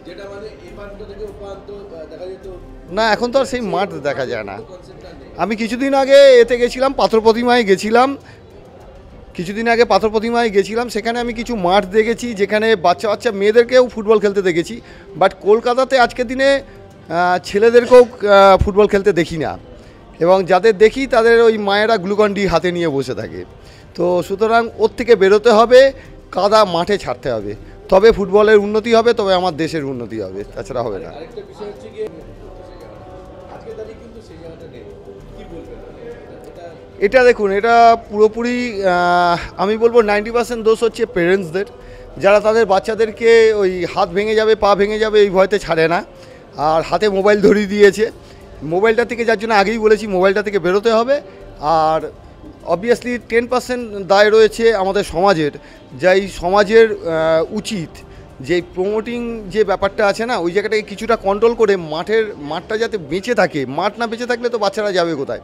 যেটা মানে এই প্রান্ত থেকে ও প্রান্ত দেখা যেত না, এখন তো আর সেই মাঠ দেখা যায় না। আমি কিছুদিন আগে এতে গেছিলাম, পাথর প্রতিমায় গেছিলাম, সেখানে আমি কিছু মাঠ দেখেছি যেখানে বাচ্চা বাচ্চা মেয়েদেরকেও ফুটবল খেলতে দেখেছি। বাট কলকাতাতে আজকের দিনে ছেলেদেরকেও ফুটবল খেলতে দেখি না, এবং যাদের দেখি তাদের ওই মায়েরা গ্লুকন-ডি হাতে নিয়ে বসে থাকে। তো সুতরাং ওর থেকে বেরোতে হবে, কাদা মাঠে ছাড়তে হবে, তবে ফুটবলের উন্নতি হবে, তবে আমার দেশের উন্নতি হবে, তাছাড়া হবে না। এটা দেখুন, এটা পুরোপুরি আমি বলবো 90% দোষ হচ্ছে পেরেন্টসদের, যারা তাদের বাচ্চাদেরকে ওই হাত ভেঙে যাবে, পা ভেঙে যাবে এই ভয়তে ছাড়ে না, আর হাতে মোবাইল ধরিয়ে দিয়েছে। মোবাইলটা থেকে, যার জন্য আগেই বলেছি, মোবাইলটা থেকে বেরোতে হবে। আর অবভিয়াসলি 10% দায় রয়েছে আমাদের সমাজের, যাই সমাজের উচিত যে প্রমোটিং যে ব্যাপারটা আছে না, ওই জায়গাটাকে কিছুটা কন্ট্রোল করে মাঠটা যাতে বেঁচে থাকে। মাঠ না বেঁচে থাকলে তো বাচ্চারা যাবে কোথায়?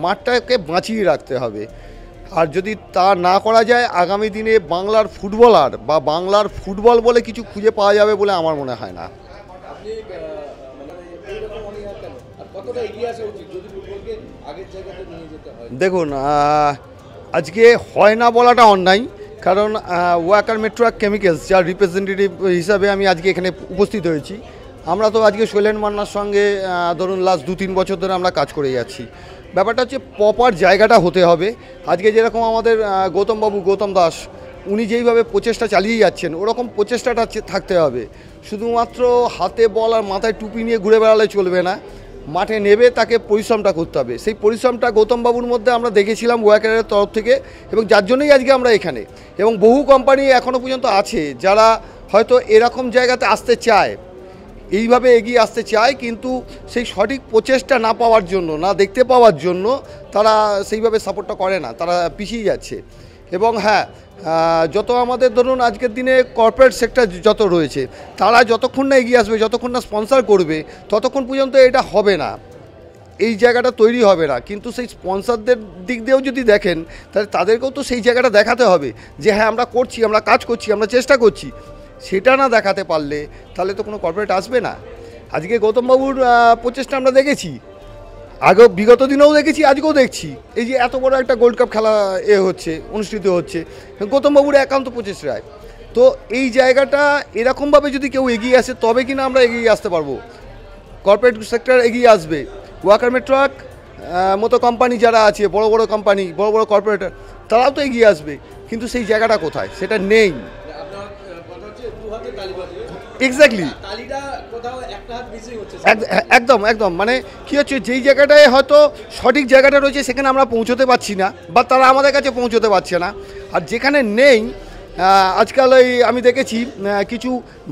মাঠটাকে বাঁচিয়ে রাখতে হবে। আর যদি তা না করা যায়, আগামী দিনে বাংলার ফুটবলার বা বাংলার ফুটবল বলে কিছু খুঁজে পাওয়া যাবে বলে আমার মনে হয় না। দেখুন, আজকে হয় না বলাটা অন্যায়, কারণ ওয়াকার মেট্রো কেমিক্যালস যার রিপ্রেজেন্টেটিভ হিসাবে আমি আজকে এখানে উপস্থিত হয়েছি। আমরা তো আজকে শৈলেন মান্নার সঙ্গে ধরুন লাস্ট 2-3 বছর ধরে আমরা কাজ করে যাচ্ছি। ব্যাপারটা হচ্ছে প্রপার জায়গাটা হতে হবে। আজকে যেরকম আমাদের গৌতম দাস, উনি যেইভাবে প্রচেষ্টা চালিয়ে যাচ্ছেন, ওরকম প্রচেষ্টাটা থাকতে হবে। শুধুমাত্র হাতে বল আর মাথায় টুপি নিয়ে ঘুরে বেড়ালে চলবে না, মাঠে নেবে তাকে পরিশ্রমটা করতে হবে। সেই পরিশ্রমটা গৌতমবাবুর মধ্যে আমরা দেখেছিলাম ওয়াকারের তরফ থেকে, এবং যার জন্যই আজকে আমরা এখানে। এবং বহু কোম্পানি এখনও পর্যন্ত আছে যারা হয়তো এরকম জায়গাতে আসতে চায়, এইভাবে এগিয়ে আসতে চায়, কিন্তু সেই সঠিক প্রচেষ্টা না পাওয়ার জন্য, না দেখতে পাওয়ার জন্য তারা সেইভাবে সাপোর্টটা করে না, তারা পিছিয়ে যাচ্ছে। এবং হ্যাঁ, যত আমাদের ধরুন আজকের দিনে কর্পোরেট সেক্টর যত রয়েছে, তারা যতক্ষণ না এগিয়ে আসবে, যতক্ষণ না স্পন্সর করবে, ততক্ষণ পর্যন্ত এটা হবে না, এই জায়গাটা তৈরি হবে না। কিন্তু সেই স্পন্সরদের দিক দিয়েও যদি দেখেন, তাহলে তাদেরকেও তো সেই জায়গাটা দেখাতে হবে যে হ্যাঁ আমরা করছি, আমরা কাজ করছি, আমরা চেষ্টা করছি। সেটা না দেখাতে পারলে তাহলে তো কোনো কর্পোরেট আসবে না। আজকে গৌতমবাবুর প্রচেষ্টা আমরা দেখেছি, আগেও বিগত দিনেও দেখেছি, আজকেও দেখছি। এই যে এত বড় একটা গোল্ড কাপ খেলা অনুষ্ঠিত হচ্ছে গৌতমবাবুর একান্ত প্রচেষ্টায়। তো এই জায়গাটা এরকমভাবে যদি কেউ এগিয়ে আসে, তবে কিনা আমরা এগিয়ে আসতে পারবো, কর্পোরেট সেক্টর এগিয়ে আসবে। ওয়াকার মেট্রাক মতো কোম্পানি যারা আছে, বড় বড় কোম্পানি, বড় বড় কর্পোরেটর, তারাও তো এগিয়ে আসবে, কিন্তু সেই জায়গাটা কোথায় সেটা নেই। এক্স্যাক্টলি, একদম একদম। মানে কী হচ্ছে, যেই জায়গাটায় হয়তো সঠিক জায়গাটা রয়েছে সেখানে আমরা পৌঁছতে পারছি না, বা তারা আমাদের কাছে পৌঁছতে পারছে না। আর যেখানে নেই, আজকাল ওই আমি দেখেছি কিছু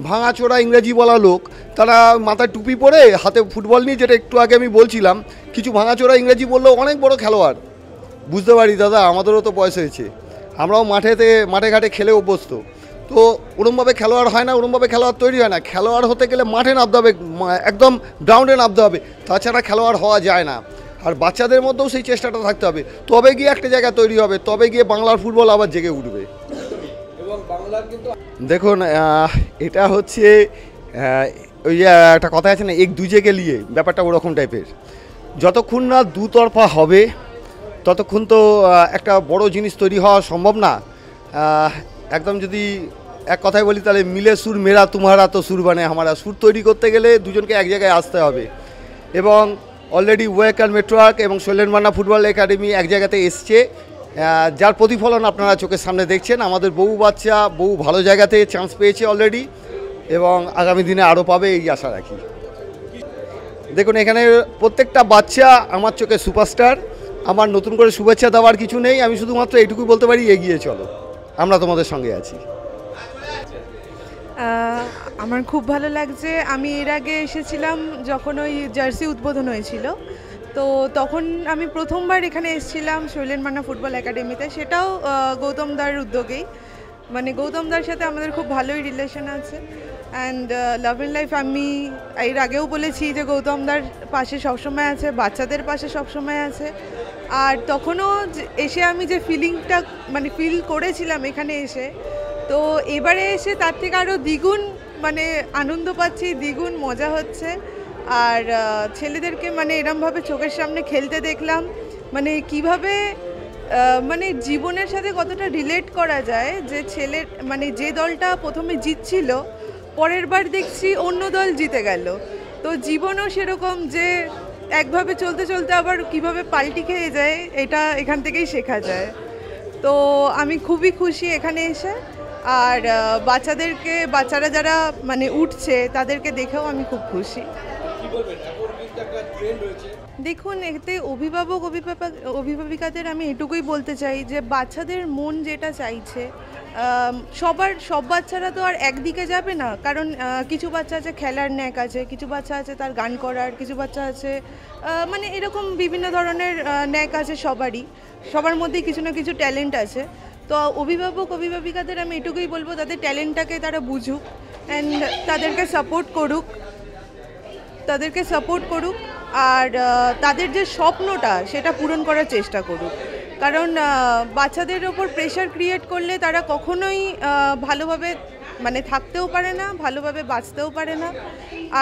ভাঙাচোরা ইংরেজি বলা লোক, তারা মাথায় টুপি পরে হাতে ফুটবল নিয়ে, যেটা একটু আগে আমি বলছিলাম, কিছু ভাঙাচোরা ইংরেজি বললেও অনেক বড় খেলোয়াড়। বুঝতে পারি দাদা, আমাদেরও তো বয়স হয়েছে, আমরাও মাঠে ঘাটে খেলে অভ্যস্ত। তো ওরমভাবে খেলোয়াড় হয় না, ওরমভাবে খেলোয়াড় তৈরি হয় না। খেলোয়াড় হতে গেলে মাঠে নামতে হবে, একদম গ্রাউন্ডে নামতে হবে, তাছাড়া খেলোয়াড় হওয়া যায় না। আর বাচ্চাদের মধ্যেও সেই চেষ্টাটা থাকতে হবে, তবে গিয়ে একটা জায়গা তৈরি হবে, তবে গিয়ে বাংলার ফুটবল আবার জেগে উঠবে। দেখুন, এটা হচ্ছে ওই যে একটা কথা আছে না, এক দুজেকে নিয়ে, ব্যাপারটা ওরকম টাইপের। যতক্ষণ না দুতরফা হবে, ততক্ষণ তো একটা বড় জিনিস তৈরি হওয়া সম্ভব না। একদম যদি এক কথায় বলি, তাহলে মিলে সুর মেরা তুমারা তো সুর বানে হামারা। সুর তৈরি করতে গেলে দুজনকে এক জায়গায় আসতে হবে। এবং অলরেডি ওয়েকার মেট্রোয়ার্ক এবং শৈলেন মান্না ফুটবল একাডেমি এক জায়গাতে এসছে, যার প্রতিফলন আপনারা চোখের সামনে দেখছেন। আমাদের বহু বাচ্চা বহু ভালো জায়গাতে চান্স পেয়েছে অলরেডি, এবং আগামী দিনে আরও পাবে, এই আশা রাখি। দেখুন, এখানে প্রত্যেকটা বাচ্চা আমার চোখে সুপারস্টার। আমার নতুন করে শুভেচ্ছা দেওয়ার কিছু নেই, আমি শুধুমাত্র এইটুকুই বলতে পারি, এগিয়ে চলো, আমরা তোমাদের সঙ্গে আছি। আমার খুব ভালো লাগছে। আমি এর আগে এসেছিলাম যখন ওই জার্সি উদ্বোধন হয়েছিল, তো তখন আমি প্রথমবার এখানে এসেছিলাম শৈলেন মান্না ফুটবল একাডেমিতে, সেটাও গৌতম দার উদ্যোগেই। মানে গৌতম দার সাথে আমাদের খুব ভালোই রিলেশন আছে। অ্যান্ড লাভ ইন লাইফ, আমি এর আগেও বলেছি যে গৌতম দার পাশে সবসময় আছে, বাচ্চাদের পাশে সবসময় আছে। আর তখনও এসে আমি যে ফিলিংটা মানে ফিল করেছিলাম এখানে এসে, তো এবারে এসে তার থেকে আরও দ্বিগুণ মানে আনন্দ পাচ্ছি, দ্বিগুণ মজা হচ্ছে। আর ছেলেদেরকে মানে এরমভাবে চোখের সামনে খেলতে দেখলাম, মানে কিভাবে মানে জীবনের সাথে কতটা রিলেট করা যায়, যে ছেলের মানে যে দলটা প্রথমে জিতছিল, পরের বার দেখছি অন্য দল জিতে গেল। তো জীবনও সেরকম, যে একভাবে চলতে চলতে আবার কিভাবে পাল্টি খেয়ে যায়, এটা এখান থেকেই শেখা যায়। তো আমি খুবই খুশি এখানে এসে। আর বাচ্চারা যারা মানে উঠছে, তাদেরকে দেখেও আমি খুব খুশি। দেখুন, এতে অভিভাবিকাদের আমি এটুকুই বলতে চাই যে বাচ্চাদের মন যেটা চাইছে, সব বাচ্চারা তো আর একদিকে যাবে না। কারণ কিছু বাচ্চা আছে খেলার ন্যাক আছে, কিছু বাচ্চা আছে তার গান করার, কিছু বাচ্চা আছে মানে এরকম বিভিন্ন ধরনের ন্যাক আছে সবারই, সবার মধ্যেই কিছু না কিছু ট্যালেন্ট আছে। তো অভিভাবিকাদের আমি এটুকুই বলবো, তাদের ট্যালেন্টটাকে তারা বুঝুক অ্যান্ড তাদেরকে সাপোর্ট করুক। আর তাদের যে স্বপ্নটা, সেটা পূরণ করার চেষ্টা করুক। কারণ বাচ্চাদের ওপর প্রেশার ক্রিয়েট করলে তারা কখনোই ভালোভাবে মানে থাকতেও পারে না, ভালোভাবে বাঁচতেও পারে না।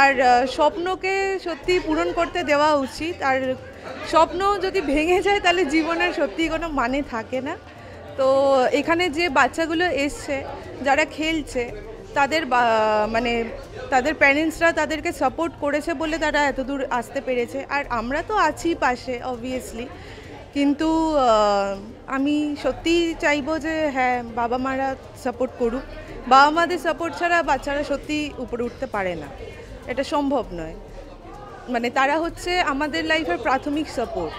আর স্বপ্নকে সত্যি পূরণ করতে দেওয়া উচিত। আর স্বপ্ন যদি ভেঙে যায়, তাহলে জীবনের সত্যি কোনো মানে থাকে না। তো এখানে যে বাচ্চাগুলো এসছে, যারা খেলছে, তাদের প্যারেন্টসরা তাদেরকে সাপোর্ট করেছে বলে তারা এত দূর আসতে পেরেছে। আর আমরা তো আছি পাশে অবভিয়াসলি, কিন্তু আমি সত্যিই চাইবো যে হ্যাঁ, বাবা মারা সাপোর্ট করুক। বাবা মাদের সাপোর্ট ছাড়া বাচ্চারা সত্যি উপরে উঠতে পারে না, এটা সম্ভব নয়। মানে তারা হচ্ছে আমাদের লাইফের প্রাথমিক সাপোর্ট।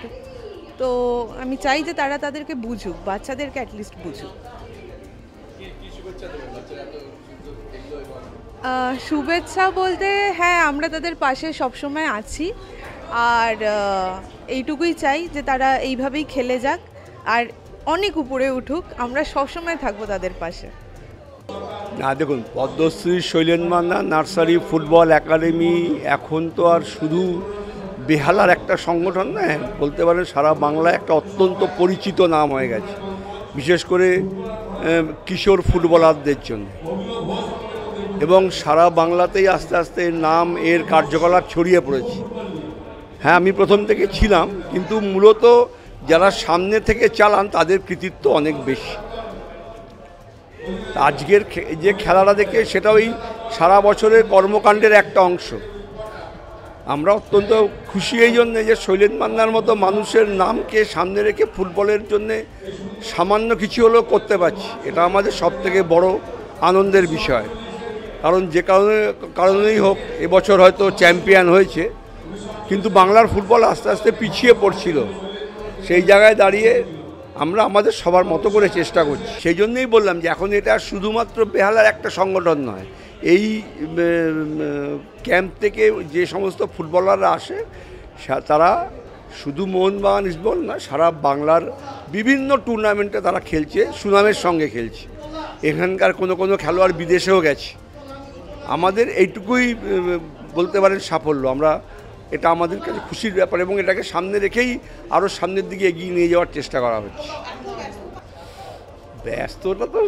তো আমি চাই যে তারা তাদেরকে বুঝুক, বাচ্চাদেরকে অ্যাটলিস্ট বুঝুক। শুভেচ্ছা বলতে হ্যাঁ, আমরা তাদের পাশে সবসময় আছি, আর এইটুকুই চাই যে তারা এইভাবেই খেলে যাক আর অনেক উপরে উঠুক। আমরা সবসময় থাকবো তাদের পাশে। না দেখুন, Padmashri Sailen Manna nursery football academy এখন তো আর শুধু বেহালার একটা সংগঠন নয়, বলতে পারেন সারা বাংলায় একটা অত্যন্ত পরিচিত নাম হয়ে গেছে, বিশেষ করে কিশোর ফুটবলারদের জন্য, এবং সারা বাংলাতেই আস্তে আস্তে নাম এর কার্যকলাপ ছড়িয়ে পড়েছে। হ্যাঁ, আমি প্রথম থেকে ছিলাম, কিন্তু মূলত যারা সামনে থেকে চালান তাদের কৃতিত্ব অনেক বেশি। আজকের যে খেলাটা দেখে সেটা ওই সারা বছরের কর্মকাণ্ডের একটা অংশ। আমরা অত্যন্ত খুশি এই জন্যে যে শৈলেন মান্নার মতো মানুষের নামকে সামনে রেখে ফুটবলের জন্যে সামান্য কিছু হলেও করতে পারছি, এটা আমাদের সবথেকে বড় আনন্দের বিষয়। কারণ যে কারণেই হোক এবছর হয়তো চ্যাম্পিয়ন হয়েছে, কিন্তু বাংলার ফুটবল আস্তে আস্তে পিছিয়ে পড়ছিল। সেই জায়গায় দাঁড়িয়ে আমরা আমাদের সবার মতো করে চেষ্টা করছি। সেই জন্যই বললাম যে এখন এটা শুধুমাত্র বেহালার একটা সংগঠন নয়, এই ক্যাম্প থেকে যে সমস্ত ফুটবলাররা আসে তারা শুধু মোহনবাগান ইস্টবেঙ্গল না, সারা বাংলার বিভিন্ন টুর্নামেন্টে তারা খেলছে, সুনামের সঙ্গে খেলছে। এখানকার কোনো খেলোয়াড় বিদেশেও গেছে। আমাদের এইটুকুই বলতে পারেন সাফল্য। আমরা এটা আমাদের কাছে খুশির ব্যাপার, এবং এটাকে সামনে রেখেই আরও সামনের দিকে এগিয়ে নিয়ে যাওয়ার চেষ্টা করা হচ্ছে। ব্যস্ততা তো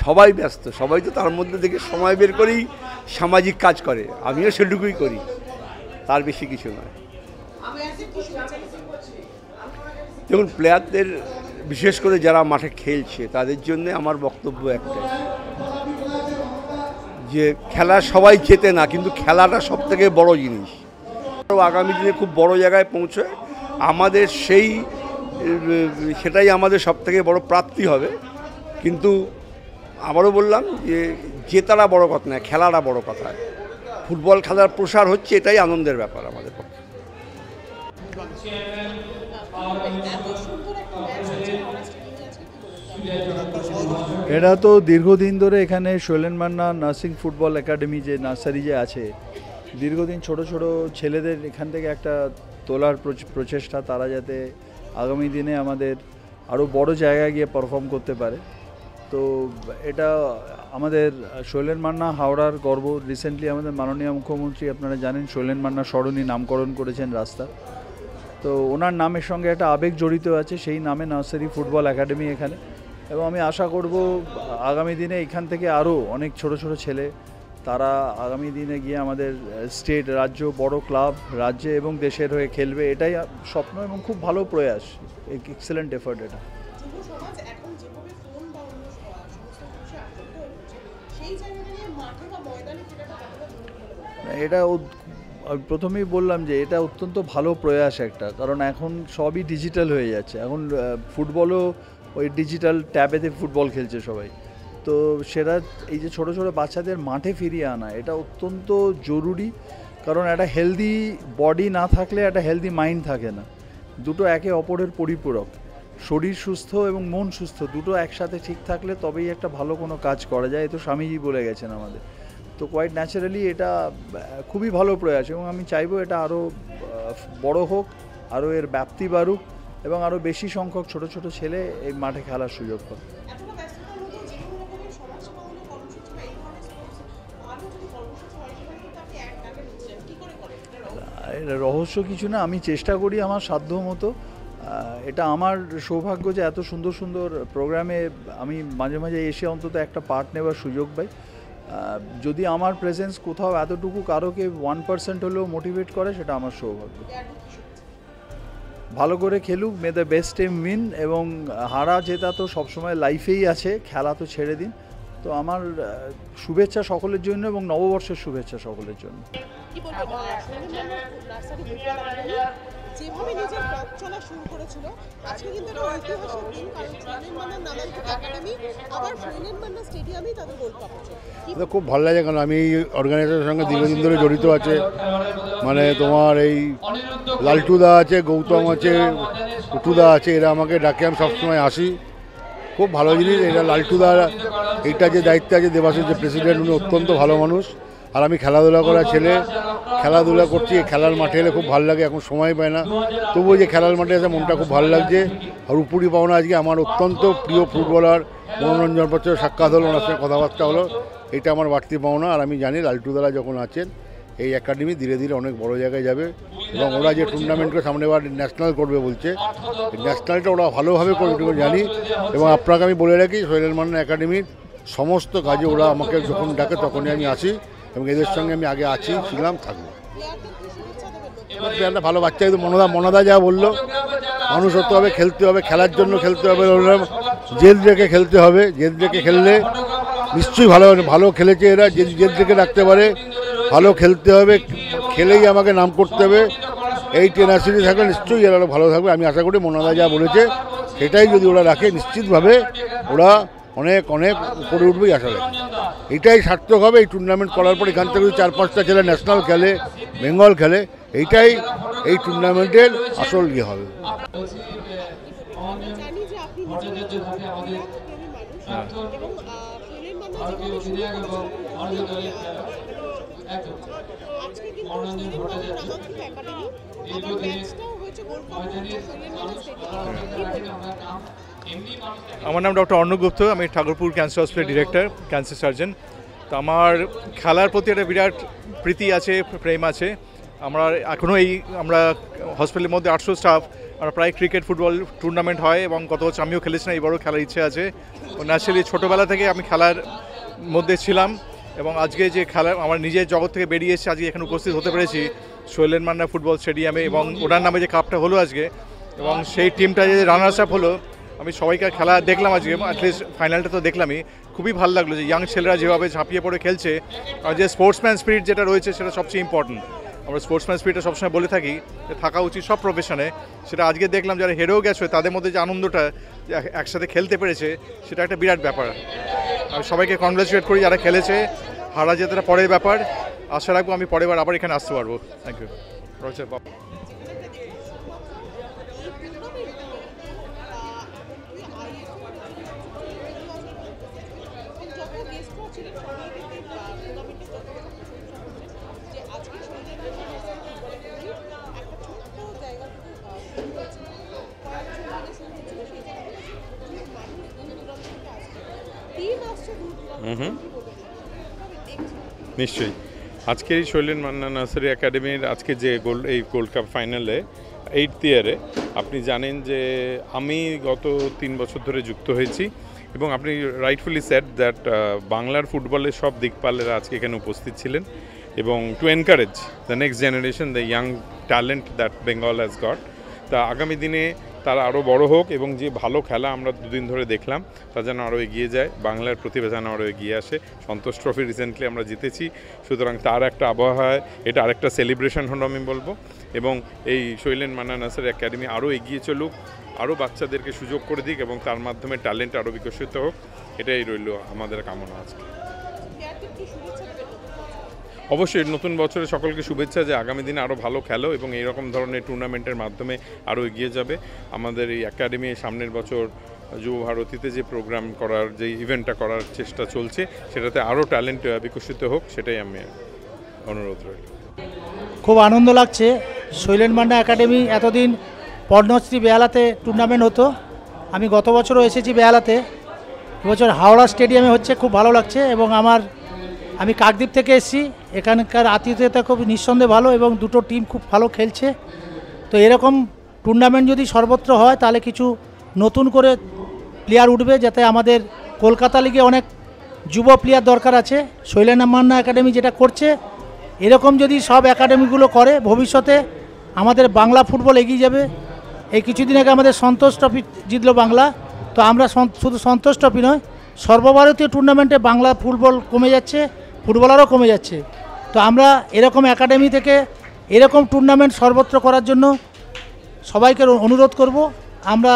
সবাই ব্যস্ত, সবাই তো তার মধ্যে থেকে সময় বের করেই সামাজিক কাজ করে, আমিও সেটুকুই করি, তার বেশি কিছু নয়। দেখুন, প্লেয়ারদের বিশেষ করে যারা মাঠে খেলছে তাদের জন্য আমার বক্তব্য একটাই, যে খেলা সবাই জেতে না, কিন্তু খেলাটা সবথেকে বড় জিনিস। আগামী দিনে খুব বড় জায়গায় পৌঁছে আমাদের সেটাই আমাদের সবথেকে বড় প্রাপ্তি হবে। কিন্তু আবারও বললাম যে জেতাটা বড় কথা নয়, খেলাটা বড় কথা। ফুটবল খেলার প্রসার হচ্ছে, এটাই আনন্দের ব্যাপার আমাদের পক্ষে। এটা তো দীর্ঘদিন ধরে এখানে Sailen Manna nursing football academy যে নার্সারি যে আছে, দীর্ঘদিন ছোট ছোট ছেলেদের এখান থেকে একটা তোলার প্রচেষ্টা, তারা যাতে আগামী দিনে আমাদের আরও বড় জায়গায় গিয়ে পারফর্ম করতে পারে। তো এটা আমাদের শৈলেন মান্না হাওড়ার গর্ব। রিসেন্টলি আমাদের মাননীয় মুখ্যমন্ত্রী, আপনারা জানেন, শৈলেন মান্না সরণি নামকরণ করেছেন রাস্তা, তো ওনার নামের সঙ্গে একটা আবেগ জড়িত আছে, সেই নামে নার্সারি ফুটবল একাডেমি এখানে। এবং আমি আশা করব আগামী দিনে এখান থেকে আরও অনেক ছোট ছোট ছেলে তারা আগামী দিনে গিয়ে আমাদের স্টেট, রাজ্য, বড় ক্লাব, রাজ্যে এবং দেশের হয়ে খেলবে, এটাই স্বপ্ন এবং খুব ভালো প্রয়াস, এক্সেলেন্ট এফার্ট এটা। এটা প্রথমেই বললাম যে এটা অত্যন্ত ভালো প্রয়াস একটা, কারণ এখন সবই ডিজিটাল হয়ে যাচ্ছে। এখন ফুটবলও ওই ডিজিটাল ট্যাবেতে ফুটবল খেলছে সবাই, তো সেটা এই যে ছোট ছোট বাচ্চাদের মাঠে ফিরিয়ে আনা, এটা অত্যন্ত জরুরি। কারণ একটা হেলদি বডি না থাকলে একটা হেলদি মাইন্ড থাকে না, দুটো একে অপরের পরিপূরক। শরীর সুস্থ এবং মন সুস্থ, দুটো একসাথে ঠিক থাকলে তবেই একটা ভালো কোনো কাজ করা যায়। এ তো স্বামীজি বলে গেছেন আমাদের। তো কোয়াইট ন্যাচারালি এটা খুবই ভালো প্রয়াস, এবং আমি চাইবো এটা আরও বড় হোক, আরও এর ব্যাপ্তি বাড়ুক, এবং আরও বেশি সংখ্যক ছোট ছোট ছেলে এই মাঠে খেলার সুযোগ পায়। রহস্য কিছু না, আমি চেষ্টা করি আমার সাধ্য মতো। এটা আমার সৌভাগ্য যে এত সুন্দর সুন্দর প্রোগ্রামে আমি মাঝে মাঝে এসে অন্তত একটা পার্ট নেওয়ার সুযোগ পাই। যদি আমার প্রেজেন্স কোথাও এতটুকু কারোকে 1% হলেও মোটিভেট করে, সেটা আমার সৌভাগ্য। ভালো করে খেলুক, মে দ্য বেস্ট টিম উইন, এবং হারা জেতা তো সবসময় লাইফেই আছে, খেলা তো ছেড়ে দিন। তো আমার শুভেচ্ছা সকলের জন্য, এবং নববর্ষের শুভেচ্ছা সকলের জন্য। যেভাবে নিজের পথ চলা শুরু করেছিল, আজকে কিন্তু একটা ঐতিহাসিক দিন, কারণ শৈলেন মান্নার নামাঙ্কিত একাডেমি আবার শৈলেন মান্না স্টেডিয়ামেই তাদের গোল্ড কাপ হচ্ছে। এটা খুব ভালো লাগে, কারণ আমি এই অর্গানাইজেশনের সঙ্গে দীর্ঘদিন ধরে জড়িত আছে। মানে তোমার এই লালটুদা আছে, গৌতম আছে, উটুদা আছে, এরা আমাকে ডাকে, আমি সবসময় আসি। খুব ভালো জিনিস। এটা লালটুদা এইটা যে দায়িত্ব আছে, দেবাশিস যে প্রেসিডেন্ট, উনি অত্যন্ত ভালো মানুষ। আর আমি খেলাধুলা করা ছেলে, খেলাধুলা করছি, খেলার মাঠে এলে খুব ভালো লাগে। এখন সময় পায় না, তবুও যে খেলার মাঠে আছে মনটা খুব ভালো লাগছে। আর উপরি পাওনা আজকে আমার অত্যন্ত প্রিয় ফুটবলার মনোরঞ্জন ভট্টাচার্য সাক্ষাৎ হলো, ওনার সঙ্গে কথাবার্তা হলো, এটা আমার বাড়তি পাওনা। আর আমি জানি লালটুদারা যখন আছেন এই একাডেমি ধীরে ধীরে অনেক বড় জায়গায় যাবে এবং ওরা যে টুর্নামেন্টকে সামনেবার ন্যাশনাল করবে বলছে, ন্যাশনালটা ওরা ভালোভাবে করবে বলে জানি। এবং আপনাকে আমি বলে রাখি, শৈলেন মান্না একাডেমির সমস্ত কাজে ওরা আমাকে যখন ডাকে তখনই আমি আসি এবং এদের সঙ্গে আমি আগে আছি, ছিলাম, থাকবো। ভালো বাচ্চা, কিন্তু মনদা যা বললো, মানুষ হতে হবে, খেলতে হবে, খেলার জন্য খেলতে হবে, জেদ রেখে খেলতে হবে। জেদ রেখে খেললে নিশ্চয়ই ভালো খেলেছে এরা, জেদ রেখে রাখতে পারে। ভালো খেলতে হবে, খেলেই আমাকে নাম করতে হবে। এই টেনাসিটি থাকলে নিশ্চয়ই এরা ভালো থাকবে। আমি আশা করি মনাদা যা বলেছে সেটাই যদি ওরা রাখে, নিশ্চিতভাবে ওরা অনেক অনেক উপরে উঠবেই আশা রাখি। এটাই সার্থক হবে এই টুর্নামেন্ট করার পর। এখান থেকে যদি 4-5টা ছেলে ন্যাশনাল খেলে, বেঙ্গল খেলে, এইটাই এই টুর্নামেন্টের আসল ইয়ে হবে। আমার নাম ডক্টর অর্ণব গুপ্ত, আমি Thakurpur cancer hospital director, cancer surgeon. তো আমার খেলার প্রতি একটা বিরাট প্রীতি আছে, প্রেম আছে। আমরা এখনও আমরা হসপিটালের মধ্যে 800 স্টাফ, আমরা প্রায় ক্রিকেট ফুটবল টুর্নামেন্ট হয় এবং গত বছর আমিও খেলেছি না, এবারও খেলার ইচ্ছে আছে। ন্যাচারালি ছোটোবেলা থেকে আমি খেলার মধ্যে ছিলাম এবং আজকে যে খেলা আমার নিজের জগৎ থেকে বেরিয়ে এসে আজকে এখানে উপস্থিত হতে পেরেছি শৈলেন মান্না ফুটবল স্টেডিয়ামে, এবং ওনার নামে যে কাপটা হলো আজকে এবং সেই টিমটা যে রানার্স আপ হলো, আমি সবাইকার খেলা দেখলাম আজকে, অ্যাটলিস্ট ফাইনালটা তো দেখলামই। খুবই ভালো লাগলো যে ইয়াং ছেলেরা যেভাবে ঝাঁপিয়ে পড়ে খেলছে, আর যে স্পোর্টসম্যান স্পিরিট যেটা রয়েছে সেটা সবচেয়ে ইম্পর্টেন্ট। আমরা স্পোর্টসম্যান স্পিরিটটা সবসময় বলে থাকি যে থাকা উচিত সব প্রফেশনে, সেটা আজকে দেখলাম যারা হেরেও গেছে তাদের মধ্যে যে আনন্দটা একসাথে খেলতে পেরেছে সেটা একটা বিরাট ব্যাপার। আমি সবাইকে কনগ্রাচুলেট করি যারা খেলেছে। হারা জেতাটা পরের ব্যাপার, আশা রাখবো আমি পরের বার আবার এখানে আসতে পারবো। Thank you. নিশ্চয়ই আজকের এই শৈলেন মান্না নার্সারি একাডেমির আজকে যে এই গোল্ড কাপ ফাইনালে 8th ইয়ারে আপনি জানেন যে আমি গত 3 বছর ধরে যুক্ত হয়েছি এবং আপনি রাইটফুলি সেড দ্যাট বাংলার ফুটবলের সব দিকপালেরা আজকে এখানে উপস্থিত ছিলেন এবং to encourage the next generation, the young talent that Bengal has got. তা আগামী দিনে তারা আরও বড় হোক এবং যে ভালো খেলা আমরা দুদিন ধরে দেখলাম তা যেন আরও এগিয়ে যায়, বাংলার প্রতিভা যেন আরও এগিয়ে আসে। সন্তোষ ট্রফি রিসেন্টলি আমরা জিতেছি, সুতরাং তার একটা আবহাওয়ায় এটা আরেকটা সেলিব্রেশন হলো আমি বলবো। এবং এই শৈলেন মান্না নার্সারি একাডেমি আরও এগিয়ে চলুক, আরও বাচ্চাদেরকে সুযোগ করে দিক এবং তার মাধ্যমে ট্যালেন্ট আরও বিকশিত হোক, এটাই রইল আমাদের কামনা আজকে। অবশ্যই নতুন বছরে সকলকে শুভেচ্ছা যে আগামী দিনে আরও ভালো খেলো এবং এইরকম ধরনের টুর্নামেন্টের মাধ্যমে আরও এগিয়ে যাবে। আমাদের এই একাডেমি সামনের বছর যুব ভারতীতে যে প্রোগ্রাম করার, যে ইভেন্টটা করার চেষ্টা চলছে সেটাতে আরও ট্যালেন্ট বিকশিত হোক, সেটাই আমি অনুরোধ রইল। খুব আনন্দ লাগছে। শৈলেন মান্না একাডেমি এতদিন পর্ণশ্রী বেহালাতে টুর্নামেন্ট হতো, আমি গত বছরও এসেছি বেহালাতে, এবছর হাওড়া স্টেডিয়ামে হচ্ছে, খুব ভালো লাগছে। এবং আমি কাকদ্বীপ থেকে এসেছি, এখানকার আতিথেয়তা খুব নিঃসন্দেহে ভালো এবং দুটো টিম খুব ভালো খেলছে। তো এরকম টুর্নামেন্ট যদি সর্বত্র হয় তাহলে কিছু নতুন করে প্লেয়ার উঠবে, যাতে আমাদের কলকাতা লিগে অনেক যুব প্লেয়ার দরকার আছে। শৈলেন মান্না একাডেমি যেটা করছে, এরকম যদি সব একাডেমিগুলো করে ভবিষ্যতে আমাদের বাংলা ফুটবল এগিয়ে যাবে। এই কিছুদিন আগে আমাদের সন্তোষ ট্রফি জিতলো বাংলা, তো আমরা শুধু সন্তোষ ট্রফি নয়, সর্বভারতীয় টুর্নামেন্টে বাংলা ফুটবল কমে যাচ্ছে, ফুটবলারও কমে যাচ্ছে। তো আমরা এরকম একাডেমি থেকে এরকম টুর্নামেন্ট সর্বত্র করার জন্য সবাইকে অনুরোধ করব। আমরা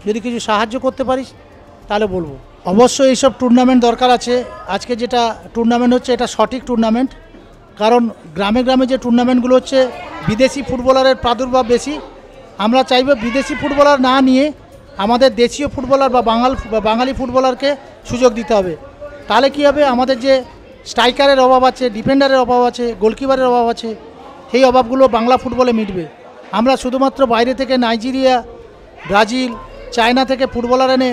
যদি কিছু সাহায্য করতে পারি তাহলে বলবো। অবশ্যই এইসব টুর্নামেন্ট দরকার আছে। আজকে যেটা টুর্নামেন্ট হচ্ছে এটা সঠিক টুর্নামেন্ট, কারণ গ্রামে গ্রামে যে টুর্নামেন্টগুলো হচ্ছে বিদেশি ফুটবলারের প্রাদুর্ভাব বেশি। আমরা চাইব বিদেশি ফুটবলার না নিয়ে আমাদের দেশীয় ফুটবলার বা বাঙালি ফুটবলারকে সুযোগ দিতে হবে। তাহলে কী হবে, আমাদের যে স্ট্রাইকারের অভাব আছে, ডিফেন্ডারের অভাব আছে, গোলকিপারের অভাব আছে, সেই অভাবগুলো বাংলা ফুটবলে মিটবে। আমরা শুধুমাত্র বাইরে থেকে নাইজেরিয়া, ব্রাজিল, চায়না থেকে ফুটবলার এনে,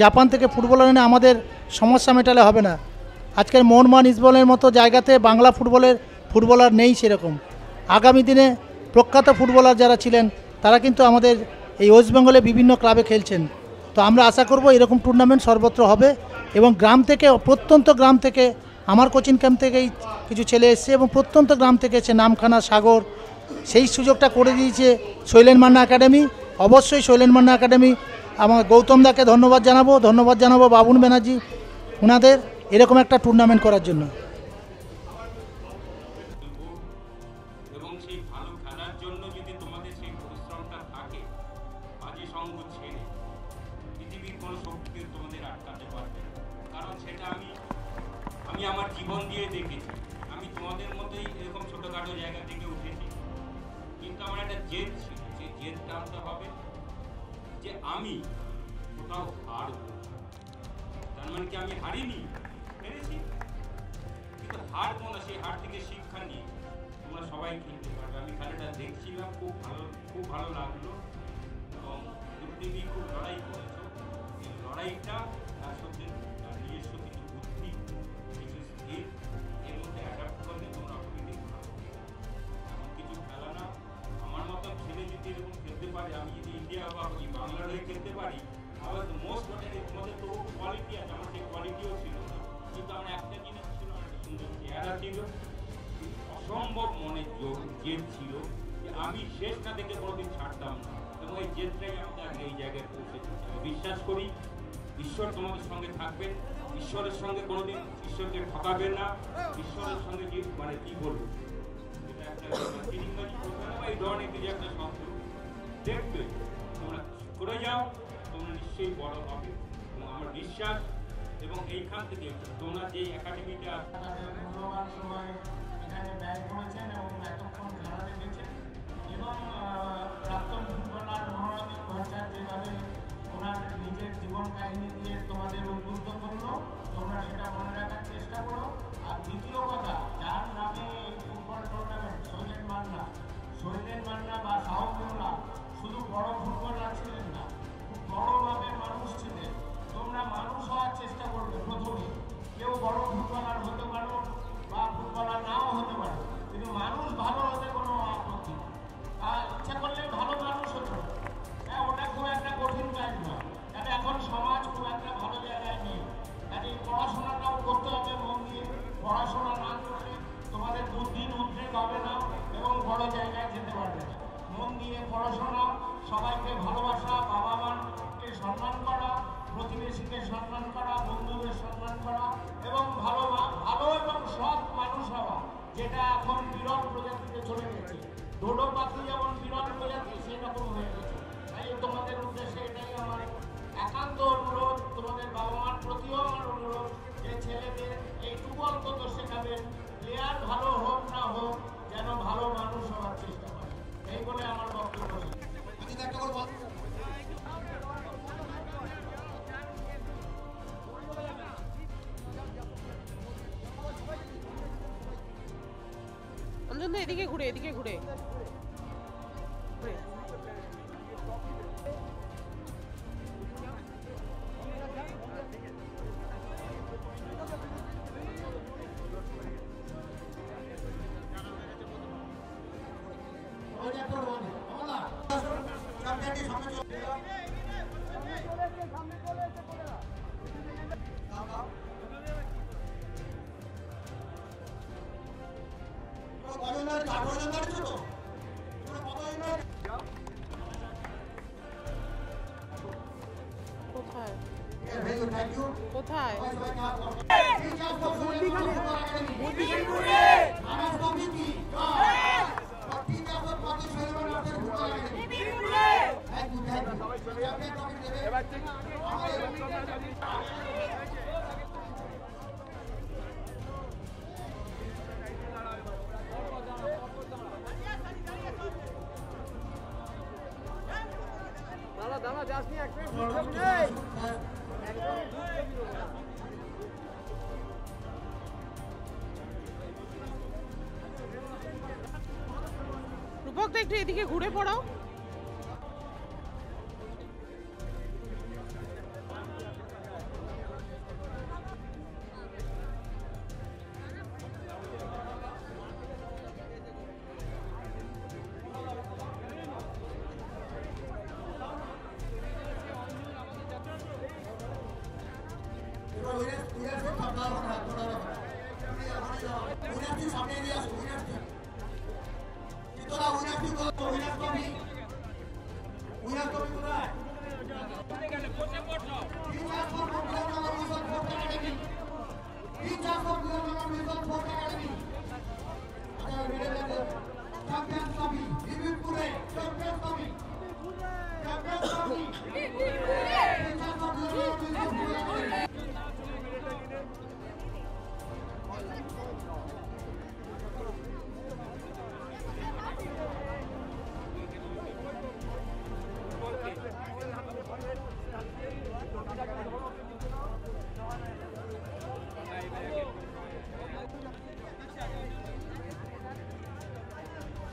জাপান থেকে ফুটবলার এনে আমাদের সমস্যা মেটালে হবে না। আজকের মোহনবাগান ইস্টবেঙ্গলের মতো জায়গাতে বাংলা ফুটবলার নেই সেরকম। আগামী দিনে প্রখ্যাত ফুটবলার যারা ছিলেন তারা কিন্তু আমাদের এই ওয়েস্ট বেঙ্গলে বিভিন্ন ক্লাবে খেলছেন। তো আমরা আশা করব এরকম টুর্নামেন্ট সর্বত্র হবে এবং গ্রাম থেকে, প্রত্যন্ত গ্রাম থেকে, আমার কোচিং ক্যাম্প থেকেই কিছু ছেলে এসছে এবং প্রত্যন্ত গ্রাম থেকে এসছে, নামখানা, সাগর, সেই সুযোগটা করে দিয়েছে শৈলেন মান্না একাডেমি। অবশ্যই শৈলেন মান্না একাডেমি, আমার গৌতম দাকে ধন্যবাদ জানাবো বাবুন ব্যানার্জি ওনাদের এরকম একটা টুর্নামেন্ট করার জন্য। এবং সেই ভালো খেলার জন্য যদি তোমাদের সেই পরিশ্রমটা থাকে, বাজে সঙ্গ ছেড়ে পৃথিবীর কোনো শক্তি তোমাদের আটকাতে পারবে না। কারণ সেটা আমি আমার জীবন দিয়ে দেখেছি। আমি তোমাদের মতোই এরকম ছোটোখাটো জায়গা থেকে উঠেছি, কিন্তু আমার একটা জেদ ছিল, যে জেদটা আনতে হবে যে আমি কোথাও হারব। তার মানে কি আমি হারিনি, হেরেছি, কিন্তু হারবো না। সেই হার থেকে শিক্ষা নিয়ে তোমরা সবাই খেলতে পারবে। আমি খেলাটা দেখছিলাম, খুব ভালো লাগলো এবং প্রতিদিনই খুব লড়াই করেছো। এই লড়াইটা তার সাথে নিজস্ব কিছু বুদ্ধি, কিছু স্কিল এর মধ্যে অ্যাডাপ্ট করলে তোমরা অটোমেটিক ভালো। এমন কিছু খেলা না, আমার মতো ছেলে যদি এরকম খেলতে পারে, আমি যদি ইন্ডিয়া বা বাংলার হয়ে খেলতে পারি, আমার মোস্ট তোমাদের তো কোয়ালিটি আছে, আমার সেই কোয়ালিটিও ছিল না, কিন্তু আমার একটা জিনিস ছিল, একটা সুন্দর চেহারা ছিল, অসম্ভব মনে জেদ ছিল যে আমি শেষটা দেখে কোনোদিন ছাড়তাম না। এবং এই জেদটাই আমাকে আগে এই জায়গায় পৌঁছেছে। আমি বিশ্বাস করি ঈশ্বর তোমাদের সঙ্গে থাকবেন, ঈশ্বরের সঙ্গে কোনোদিন ঈশ্বরকে ঠকাবেন না। ঈশ্বরের সঙ্গে যে মানে কি বলবো, এটা একটা চিনিংবাজি করবে না, বা এই ধরনের কিছু একটা শব্দ দেখবে, তোমরা করে যাও, তোমরা নিশ্চয়ই বড় হবে। এবং আমার বিশ্বাস, এবং এইখান থেকে তোমরা যে একাডেমিটা মূল্যবান সময় এখানে ব্যয় করেছেন এবং এতক্ষণ খেলা দেখেছেন, এবং প্রাক্তন ফুটবলার মনোরঞ্জন ভট্টাচার্য যেভাবে ওনার নিজের জীবন কাহিনী দিয়ে তোমাদের উদ্বুদ্ধ করলো, তোমরা সেটা মনে রাখার চেষ্টা করো। আর দ্বিতীয় কথা, যার নামে এই ফুটবল টুর্নামেন্ট, শৈলেন মান্না বা সাহমুল্লাহ শুধু বড় ফুটবলার ছিলেন না, খুব বড়ভাবে মানুষ ছিলেন। তোমরা মানুষ হওয়ার চেষ্টা করবে প্রথমে। কেউ বড় ফুটবলার হতে পারো বা ফুটবলার নাও হতে পারো, কিন্তু মানুষ ভালো হতে কোনো আপত্তি নেই। আর ইচ্ছা করলে ভালো মানুষ হতে পারে, হ্যাঁ, ওটা খুব একটা কঠিন কাজ নয়। কারণ এখন সমাজ খুব একটা ভালো জায়গায় নেই। কাজে পড়াশোনাটাও করতে হবে মন দিয়ে। পড়াশোনা না করলে তোমাদের দুদিন উদ্রেক হবে না এবং বড় জায়গায় যেতে পারবে না। মন দিয়ে পড়াশোনা, সবাইকে ভালোবাসা, বাবা মাকে সম্মান করা, প্রতিবেশীকে সম্মান করা, বন্ধুদের সম্মান করা এবং ভালো এবং সৎ মানুষ হওয়া, যেটা এখন বিরল প্রজাতিতে চলে গেছে। ডোডো পাখি যেমন বিরল প্রজাতি, সেরকম হয়ে গেছে। তাই তোমাদের উদ্দেশ্যে এটাই আমার একান্ত অনুরোধ, তোমাদের বাবা মার প্রতিও আমার অনুরোধ যে ছেলেদের এইটুকু অন্তত শেখাবেন, প্লেয়ার ভালো হোক না হোক, যেন ভালো মানুষ হওয়ার চেষ্টা করে। এই বলে আমার বক্তব্য। অঞ্জন দা এদিকে ঘুরে কোথায় দাদা যাসনি এক মিনিট। দীপকদা একটু এদিকে ঘুরে পড়াও।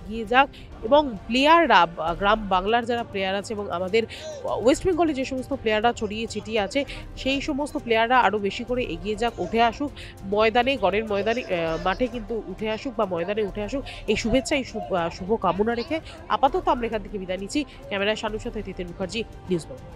এগিয়ে যাক এবং প্লেয়াররা গ্রাম বাংলার যারা প্লেয়ার আছে এবং আমাদের ওয়েস্ট বেঙ্গলে যে সমস্ত প্লেয়াররা ছড়িয়ে ছিটিয়ে আছে সেই সমস্ত প্লেয়াররা আরও বেশি করে এগিয়ে যাক, উঠে আসুক ময়দানে, গড়ের ময়দানে মাঠে কিন্তু উঠে আসুক বা ময়দানে উঠে আসুক, এই শুভেচ্ছা এই শুভ কামনা রেখে আপাতত আমরা এখান থেকে বিদায় নিচ্ছি। ক্যামেরায় শানুর সাথে তিতির মুখার্জি, নিউজ বাংলা।